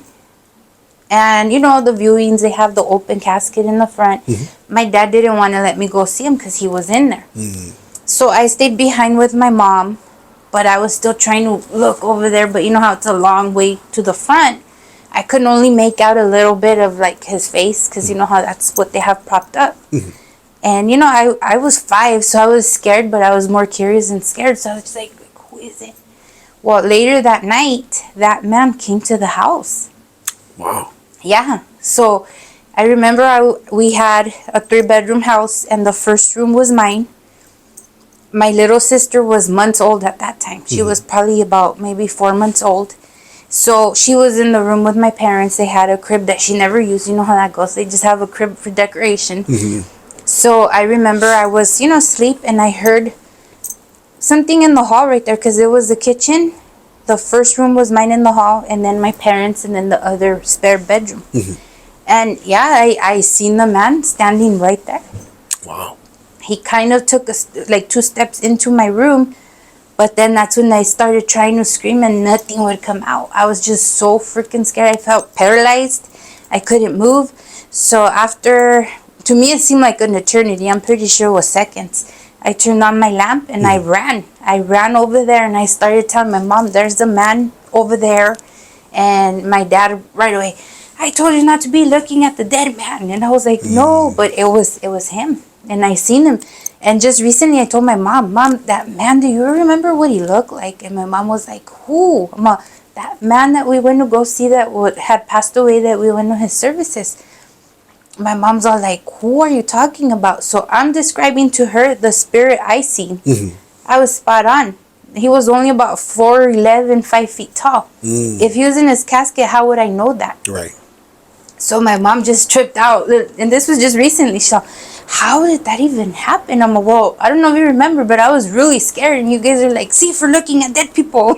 Speaker 1: And, the viewings, they have the open casket in the front. My dad didn't want to let me go see him because he was in there. So I stayed behind with my mom. But I was still trying to look over there. But you know how it's a long way to the front. I couldn't only make out a little bit of like his face. Because you know how that's what they have propped up. And I was 5. So I was scared. But I was more curious than scared. So I was just like, who is it? Well, later that night, that man came to the house.
Speaker 2: Wow.
Speaker 1: Yeah. So I remember we had a 3-bedroom house, and the first room was mine. My little sister was months old at that time. She was probably about maybe 4 months old. So she was in the room with my parents. They had a crib that she never used. You know how that goes. They just have a crib for decoration. So I remember I was, asleep, and I heard something in the hall right there, because it was the kitchen. The first room was mine in the hall, and then my parents, and then the other spare bedroom. And yeah, I seen the man standing right there.
Speaker 2: Wow.
Speaker 1: He kind of took 2 steps into my room, but then that's when I started trying to scream and nothing would come out. I was just so freaking scared. I felt paralyzed. I couldn't move. So to me it seemed like an eternity. I'm pretty sure it was seconds. I turned on my lamp and I ran. I ran over there and I started telling my mom, there's a man over there. And my dad right away, I told you not to be looking at the dead man. And I was like, no, but it was him. And I seen him. And just recently I told my mom, that man, do you remember what he looked like? And my mom was like, who? That man that we went to go see that had passed away, that we went to his services. My mom's all like, who are you talking about? So I'm describing to her the spirit I seen. I was spot on. He was only about 4'11", 5 feet tall. If he was in his casket, how would I know that?
Speaker 2: Right.
Speaker 1: So my mom just tripped out. And this was just recently. So how did that even happen? I'm like, well, I don't know if you remember, but I was really scared. And you guys are like, see, for looking at dead people.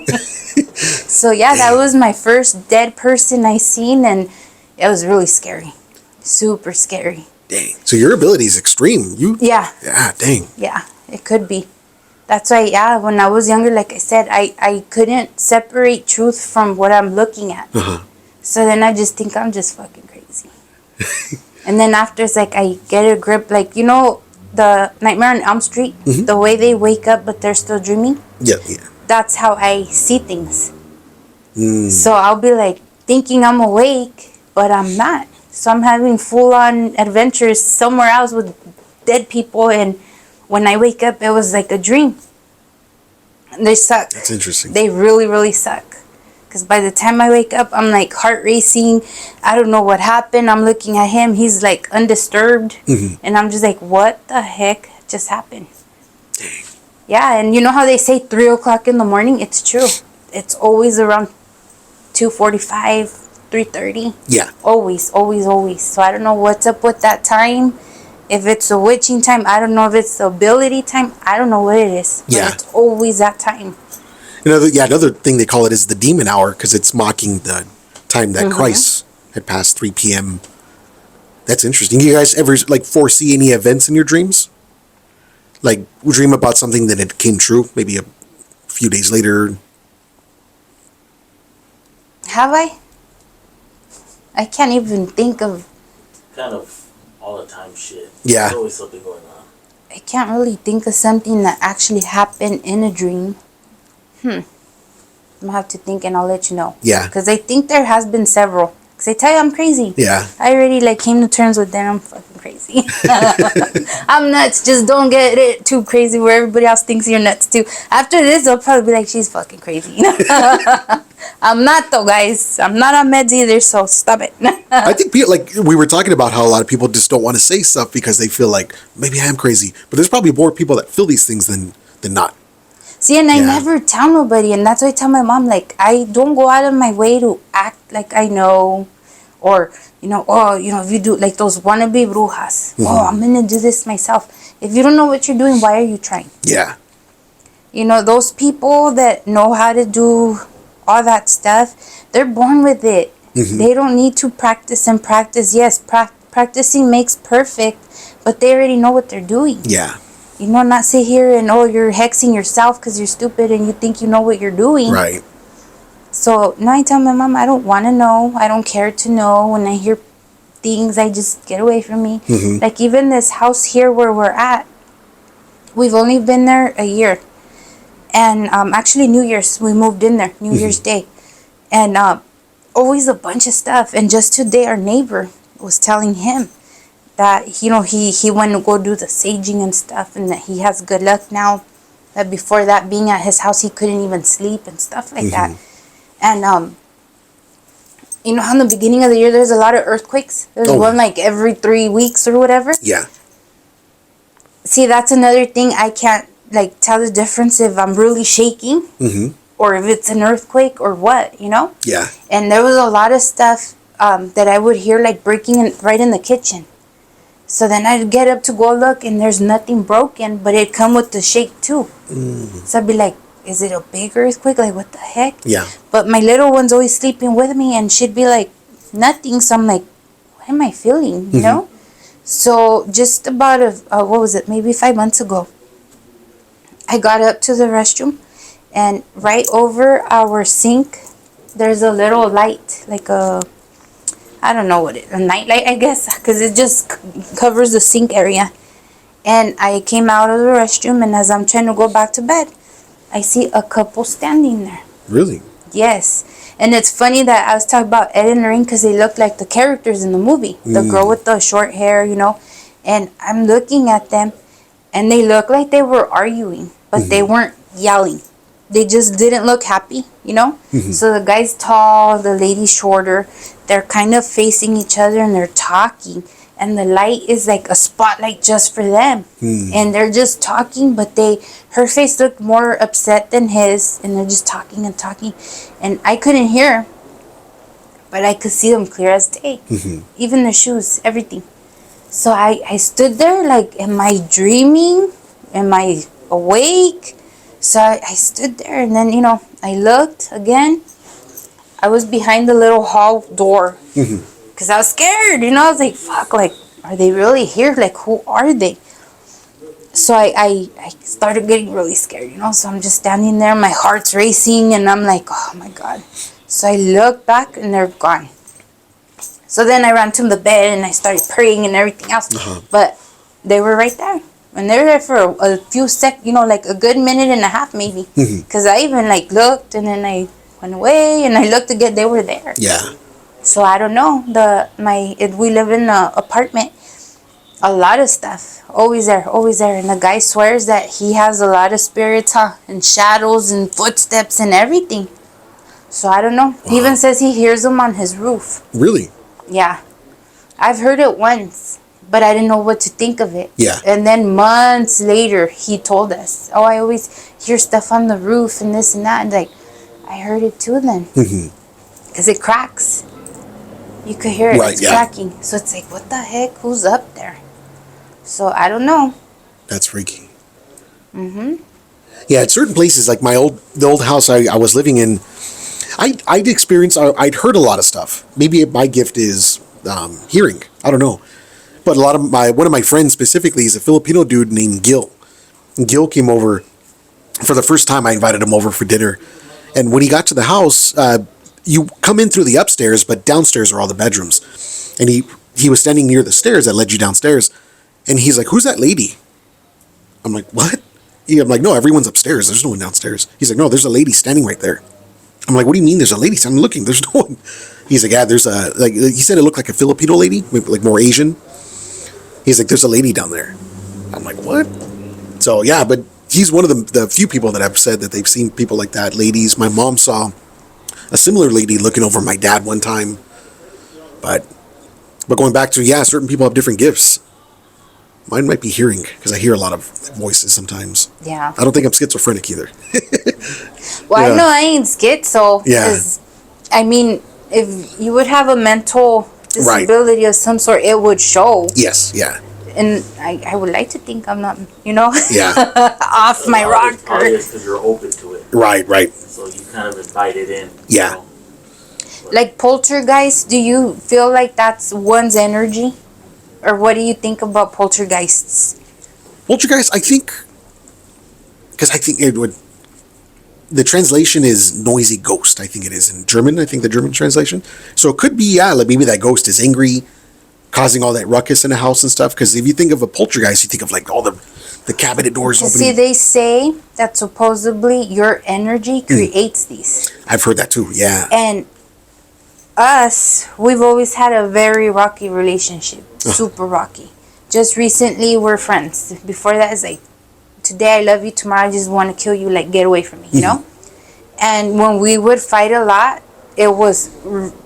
Speaker 1: So yeah, that was my first dead person I seen. And it was really scary. Super scary.
Speaker 2: Dang. So your ability is extreme.
Speaker 1: Yeah.
Speaker 2: Yeah, dang.
Speaker 1: Yeah, it could be. That's why, yeah, when I was younger, like I said, I couldn't separate truth from what I'm looking at. So then I just think I'm just fucking crazy. And then after, it's like I get a grip, like, the Nightmare on Elm Street, the way they wake up but they're still dreaming.
Speaker 2: Yeah.
Speaker 1: That's how I see things. So I'll be like thinking I'm awake, but I'm not. So I'm having full-on adventures somewhere else with dead people, and when I wake up, it was like a dream. And they suck.
Speaker 2: That's interesting.
Speaker 1: They really, really suck. Because by the time I wake up, I'm like heart racing. I don't know what happened. I'm looking at him. He's like undisturbed. And I'm just like, what the heck just happened?
Speaker 2: Dang.
Speaker 1: Yeah, and you know how they say 3 o'clock in the morning? It's true. It's always around 2:45. 3:30.
Speaker 2: Yeah.
Speaker 1: Always. So I don't know what's up with that time. If it's a witching time, I don't know if it's the ability time. I don't know what it is. But
Speaker 2: Yeah.
Speaker 1: it's always that time.
Speaker 2: Another thing they call it is the demon hour, because it's mocking the time that Christ had passed 3 p.m. That's interesting. You guys ever foresee any events in your dreams? Like dream about something that it came true, maybe a few days later?
Speaker 1: Have I? I can't even think of...
Speaker 4: Kind of all the time shit.
Speaker 2: Yeah.
Speaker 4: There's always something going on.
Speaker 1: I can't really think of something that actually happened in a dream. I'm gonna have to think and I'll let you know.
Speaker 2: Yeah.
Speaker 1: Because I think there has been several. Because I tell you I'm crazy.
Speaker 2: Yeah.
Speaker 1: I already came to terms with that. I'm fucking crazy. I'm nuts. Just don't get it too crazy where everybody else thinks you're nuts too. After this, they'll probably be like, she's fucking crazy. I'm not though, guys. I'm not on meds either, so stop it.
Speaker 2: I think we were talking about how a lot of people just don't want to say stuff because they feel like maybe I am crazy. But there's probably more people that feel these things than not.
Speaker 1: See, and I never tell nobody, and that's why I tell my mom, I don't go out of my way to act like I know, or, if you do, those wannabe brujas, I'm going to do this myself. If you don't know what you're doing, why are you trying?
Speaker 2: Yeah.
Speaker 1: Those people that know how to do all that stuff, they're born with it. They don't need to practice and practice. Yes, practicing makes perfect, but they already know what they're doing.
Speaker 2: Yeah.
Speaker 1: Not sit here and, you're hexing yourself because you're stupid and you think you know what you're doing.
Speaker 2: Right.
Speaker 1: So, now I tell my mom, I don't want to know. I don't care to know. When I hear things, I just get away from me. Even this house here where we're at, we've only been there a year. And actually, New Year's, we moved in there, New Year's Day. And always a bunch of stuff. And just today, our neighbor was telling him that, he went to go do the saging and stuff, and that he has good luck now. that before that, being at his house, he couldn't even sleep and stuff like that. And you know how in the beginning of the year there's a lot of earthquakes? There's one like every 3 weeks or whatever.
Speaker 2: Yeah.
Speaker 1: See, that's another thing. I can't like tell the difference if I'm really shaking or if it's an earthquake or what, you know?
Speaker 2: Yeah.
Speaker 1: And there was a lot of stuff that I would hear like breaking right in the kitchen. So then I'd get up to go look and there's nothing broken, but it'd come with the shake too. So I'd be like, is it a big earthquake? Like, what the heck?
Speaker 2: Yeah.
Speaker 1: But my little one's always sleeping with me and she'd be like, nothing. So I'm like, what am I feeling? You know? So just about, what was it? Maybe 5 months ago, I got up to the restroom and right over our sink, there's a little light, like I don't know what a night light, I guess, because it just covers the sink area. And I came out of the restroom, and as I'm trying to go back to bed, I see a couple standing there.
Speaker 2: Really?
Speaker 1: Yes. And it's funny that I was talking about Ed and Lorraine because they look like the characters in the movie. The girl with the short hair, you know. And I'm looking at them, and they look like they were arguing, but they weren't yelling. They just didn't look happy, you know? So the guy's tall, the lady's shorter. They're kind of facing each other and they're talking. And the light is like a spotlight just for them. And they're just talking, but her face looked more upset than his. And they're just talking and talking. And I couldn't hear, but I could see them clear as day. Even their shoes, everything. So I stood there like, am I dreaming? Am I awake? So I stood there and then, you know, I looked again. I was behind the little hall door because I was scared, you know. I was like, fuck, like, are they really here? Like, who are they? So I started getting really scared, you know. So I'm just standing there. My heart's racing and I'm like, oh, my God. So I looked back and they're gone. So then I ran to the bed and I started praying and everything else. But they were right there. And they were there for a few seconds, you know, like a good minute and a half maybe. Because I even like looked and then I went away and I looked again. They were there.
Speaker 2: Yeah.
Speaker 1: So I don't know. We live in an apartment. A lot of stuff. Always there, always there. And the guy swears that he has a lot of spirits, and shadows and footsteps and everything. So I don't know. Wow. He even says he hears them on his roof.
Speaker 2: Really?
Speaker 1: Yeah. I've heard it once, but I didn't know what to think of it.
Speaker 2: Yeah.
Speaker 1: And then months later, he told us, oh, I always hear stuff on the roof and this and that. And like, I heard it too then. Because it cracks. You could hear it. It's cracking. So it's like, what the heck? Who's up there? So I don't know.
Speaker 2: That's freaky. Yeah, at certain places, like the old house I was living in, I'd heard a lot of stuff. Maybe my gift is hearing. I don't know. But one of my friends specifically is a Filipino dude named Gil. And Gil came over for the first time. I invited him over for dinner. And when he got to the house, you come in through the upstairs, but downstairs are all the bedrooms. And he was standing near the stairs that led you downstairs. And he's like, who's that lady? I'm like, what? I'm like, no, everyone's upstairs. There's no one downstairs. He's like, no, there's a lady standing right there. I'm like, what do you mean there's a lady? I'm looking. There's no one. He's like, yeah, there's he said it looked like a Filipino lady, like more Asian. He's like, there's a lady down there. I'm like, what? So, yeah, but he's one of the few people that have said that they've seen people like that, ladies. My mom saw a similar lady looking over my dad one time. But going back to, certain people have different gifts. Mine might be hearing, because I hear a lot of voices sometimes.
Speaker 1: Yeah.
Speaker 2: I don't think I'm schizophrenic either.
Speaker 1: Well, I know I ain't schizo.
Speaker 2: Yeah.
Speaker 1: I mean, if you would have a mental disability of some sort, it would show.
Speaker 2: Yes, yeah.
Speaker 1: And I would like to think I'm not, you know, off my rocker.
Speaker 4: Probably because you're open to it.
Speaker 2: Right.
Speaker 4: So you kind of invite it in.
Speaker 2: Yeah.
Speaker 4: You know?
Speaker 1: Like poltergeist, do you feel like that's one's energy? Or what do you think about poltergeists?
Speaker 2: Poltergeist, I think, because I think it would, the translation is noisy ghost, I think it is in German, I think the German translation. So it could be, like maybe that ghost is angry, causing all that ruckus in the house and stuff. Because if you think of a poltergeist, you think of like all the cabinet doors opening.
Speaker 1: See, they say that supposedly your energy creates these.
Speaker 2: I've heard that too, yeah.
Speaker 1: And we've always had a very rocky relationship. Super rocky. Just recently, we're friends. Before that, it's like today I love you, tomorrow I just want to kill you, like get away from me, you know? And when we would fight a lot, it was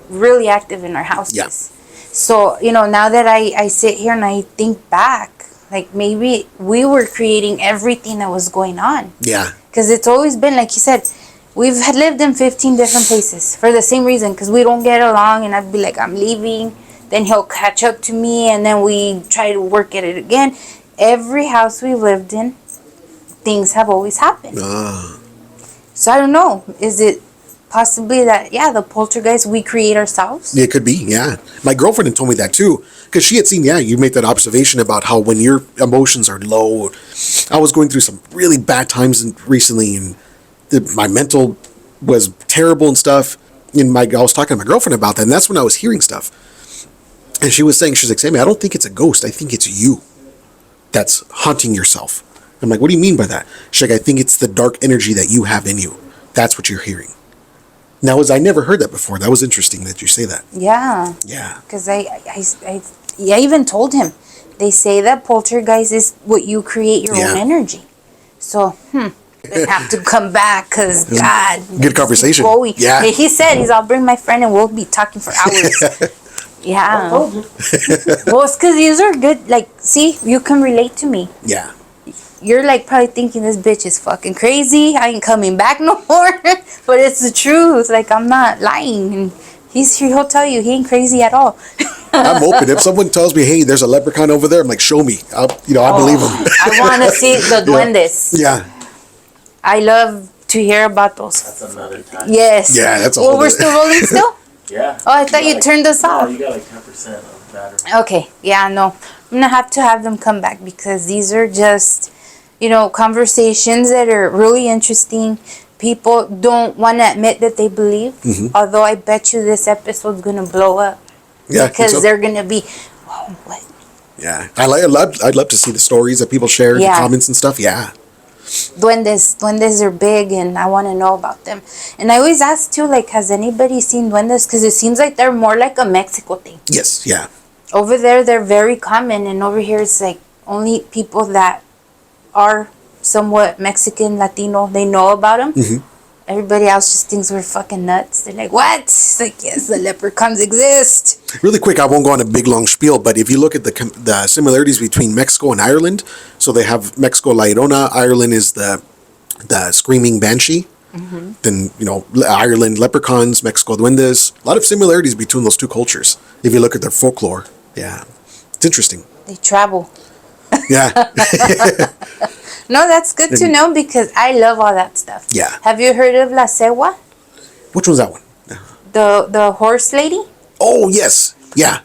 Speaker 1: really active in our houses.
Speaker 2: Yeah.
Speaker 1: So, you know, now that I sit here and I think back, like maybe we were creating everything that was going on.
Speaker 2: Yeah.
Speaker 1: Because it's always been, like you said, we've had lived in 15 different places for the same reason, because we don't get along, and I'd be like, I'm leaving. Then he'll catch up to me, and then we try to work at it again. Every house we lived in, things have always happened. So I don't know. Is it possibly that, yeah, the poltergeist we create ourselves?
Speaker 2: It could be, yeah. My girlfriend had told me that too, because she had seen, yeah, you made that observation about how when your emotions are low. I was going through some really bad times recently, and my mental was terrible and stuff. And I was talking to my girlfriend about that, and that's when I was hearing stuff. And she was saying, she's like, Sammy, I don't think it's a ghost. I think it's you that's haunting yourself. I'm like, what do you mean by that? She's like, I think it's the dark energy that you have in you. That's what you're hearing. Now, I never heard that before. That was interesting that you say that.
Speaker 1: Yeah.
Speaker 2: Yeah.
Speaker 1: Because I even told him, they say that poltergeist is what you create your own energy. So, they have to come back, because God.
Speaker 2: Good conversation. Yeah.
Speaker 1: He said, I'll bring my friend and we'll be talking for hours. Yeah. Well, it's because these are good. Like, see, you can relate to me.
Speaker 2: Yeah.
Speaker 1: You're like probably thinking this bitch is fucking crazy. I ain't coming back no more. But it's the truth. Like, I'm not lying. And he'll tell you he ain't crazy at all.
Speaker 2: I'm open. If someone tells me, hey, there's a leprechaun over there, I'm like, show me. I believe him.
Speaker 1: I want to see the duendes.
Speaker 2: Yeah.
Speaker 1: I love to hear about those.
Speaker 4: That's another time.
Speaker 1: Yes.
Speaker 2: Yeah, that's a
Speaker 1: Well,
Speaker 2: whole
Speaker 1: we're
Speaker 2: other-
Speaker 1: still rolling still?
Speaker 4: Yeah.
Speaker 1: Oh, I thought you turned us off.
Speaker 4: No, you got like 10% of battery.
Speaker 1: Okay. Yeah, no. I'm going to have them come back, because these are just, conversations that are really interesting. People don't want to admit that they believe. Although I bet you this episode's going to blow up.
Speaker 2: Yeah.
Speaker 1: Because they're going to be, oh, what?
Speaker 2: Yeah. I'd love to see the stories that people share, the comments and stuff. Yeah.
Speaker 1: Duendes are big, and I want to know about them. And I always ask too, like, has anybody seen duendes? Because it seems like they're more like a Mexico thing.
Speaker 2: Yes. Yeah.
Speaker 1: Over there, they're very common, and over here, it's like only people that are somewhat Mexican, Latino, they know about them. Everybody else just thinks we're fucking nuts. They're like, what? It's like, yes, the leprechauns exist.
Speaker 2: Really quick, I won't go on a big long spiel, but if you look at the similarities between Mexico and Ireland, so they have Mexico La Llorona, Ireland is the screaming banshee. Then, Ireland leprechauns, Mexico duendes. A lot of similarities between those two cultures. If you look at their folklore, yeah, it's interesting.
Speaker 1: They travel.
Speaker 2: Yeah.
Speaker 1: No, that's good to know, because I love all that stuff.
Speaker 2: Yeah.
Speaker 1: Have you heard of La Cegua?
Speaker 2: Which one's that one?
Speaker 1: The horse lady?
Speaker 2: Oh, yes. Yeah.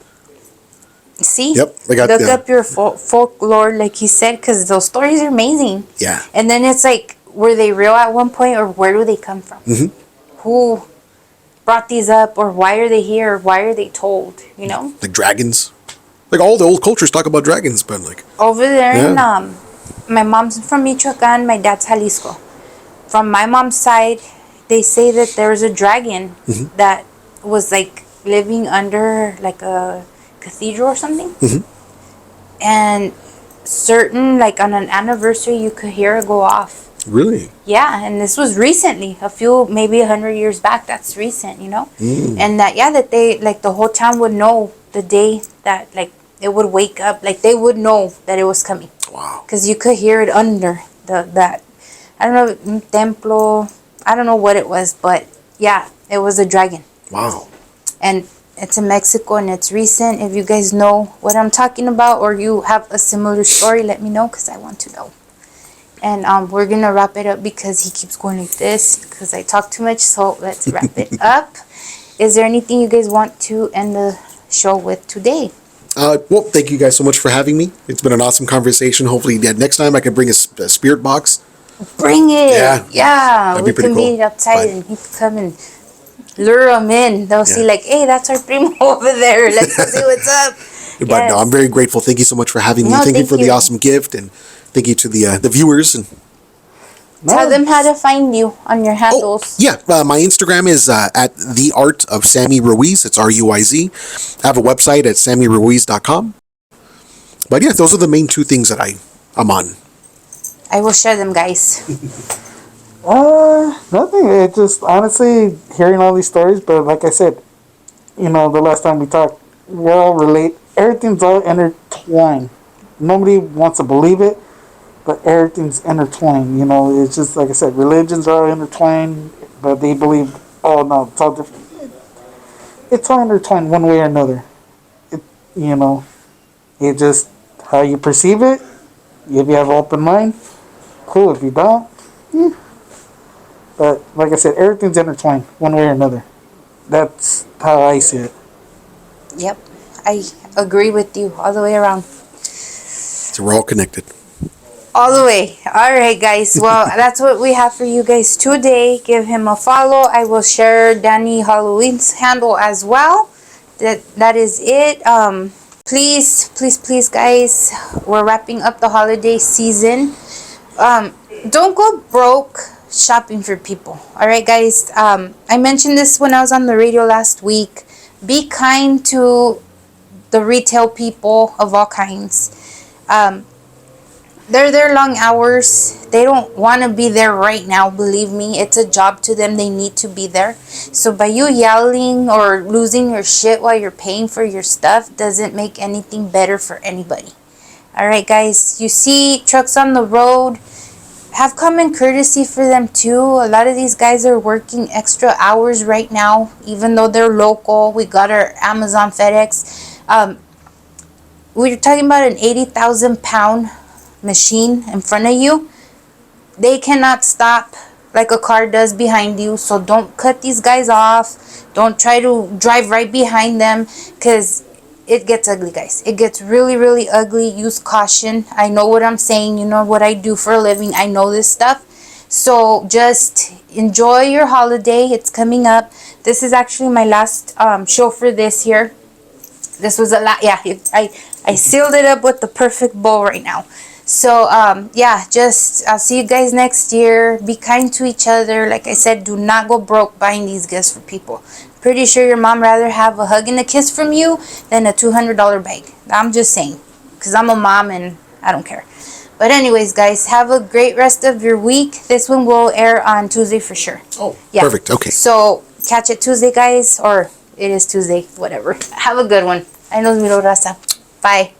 Speaker 1: See?
Speaker 2: Yep.
Speaker 1: Look up your folklore, like he said, because those stories are amazing.
Speaker 2: Yeah.
Speaker 1: And then it's like, were they real at one point, or where do they come from? Who brought these up, or why are they here, or why are they told,
Speaker 2: Like dragons. Like all the old cultures talk about dragons, but like...
Speaker 1: Over there in, my mom's from Michoacan, my dad's Jalisco. From my mom's side, they say that there was a dragon that was like living under like a cathedral or something. And certain, like on an anniversary, you could hear it go off.
Speaker 2: Really?
Speaker 1: Yeah, and this was recently, maybe 100 years back. That's recent, And that they, like, the whole town would know the day that, like, it would wake up. Like, they would know that it was coming.
Speaker 2: Wow.
Speaker 1: Because you could hear it under that, I don't know, templo, I don't know what it was, but yeah, it was a dragon.
Speaker 2: Wow.
Speaker 1: And it's in Mexico, and it's recent. If you guys know what I'm talking about, or you have a similar story, let me know, because I want to know. And we're going to wrap it up, because he keeps going like this, because I talk too much, so let's wrap it up. Is there anything you guys want to end the show with today?
Speaker 2: Well, thank you guys so much for having me. It's been an awesome conversation. Hopefully, next time I can bring a spirit box.
Speaker 1: Bring it. Yeah.
Speaker 2: That'd
Speaker 1: We
Speaker 2: be pretty
Speaker 1: can
Speaker 2: cool.
Speaker 1: be outside, and he can come and lure them in. They'll see, like, hey, that's our primo over there. Let's go see what's up.
Speaker 2: But no, I'm very grateful. Thank you so much for having me.
Speaker 1: No,
Speaker 2: Thank you
Speaker 1: thank
Speaker 2: for the
Speaker 1: you.
Speaker 2: awesome gift, and thank you to the viewers. And
Speaker 1: Tell them how to find you on your handles.
Speaker 2: yeah, my Instagram is at the art of Sammy Ruiz. It's RUIZ. I have a website at sammyruiz.com. But yeah, those are the main two things that I'm on.
Speaker 1: I will share them, guys.
Speaker 3: Nothing. It just honestly hearing all these stories, but like I said, the last time we talked, we're all relate. Everything's all intertwined. Nobody wants to believe it, but everything's intertwined. It's just like I said, religions are all intertwined, but they believe. Oh no, it's all different. It's all intertwined one way or another. It, you know, it just how you perceive it. If you have an open mind, cool. If you don't, but like I said, everything's intertwined one way or another. That's how I see it.
Speaker 1: Yep, I agree with you all the way around.
Speaker 2: So we're all connected.
Speaker 1: All the way. All right, guys. Well, that's what we have for you guys today. Give him a follow. I will share Danny Halloween's handle as well. That is it. Please, guys. We're wrapping up the holiday season. Don't go broke shopping for people. All right, guys. I mentioned this when I was on the radio last week. Be kind to the retail people of all kinds. They're there long hours. They don't want to be there right now. Believe me, it's a job to them. They need to be there. So by you yelling or losing your shit while you're paying for your stuff doesn't make anything better for anybody. All right, guys. You see trucks on the road. Have common courtesy for them too. A lot of these guys are working extra hours right now, even though they're local. We got our Amazon, FedEx. We're talking about an 80,000 pound machine in front of you. They cannot stop like a car does behind you. So don't cut these guys off. Don't try to drive right behind them, because it gets ugly, guys. It gets really, really ugly. Use caution. I know what I'm saying. You know what I do for a living. I know this stuff. So just enjoy your holiday. It's coming up. This is actually my last show for this year. This was a lot. Yeah, I sealed it up with the perfect bow right now. So yeah, just I'll see you guys next year. Be kind to each other. Like I said, do not go broke buying these gifts for people. Pretty sure your mom rather have a hug and a kiss from you than a $200 bag. I'm just saying, because I'm a mom and I don't care. But anyways, guys, have a great rest of your week. This one will air on Tuesday for sure.
Speaker 2: Oh, yeah. Perfect. Okay.
Speaker 1: So catch it Tuesday, guys, or it is Tuesday, whatever. Have a good one. Ahí nos miro, raza. Bye.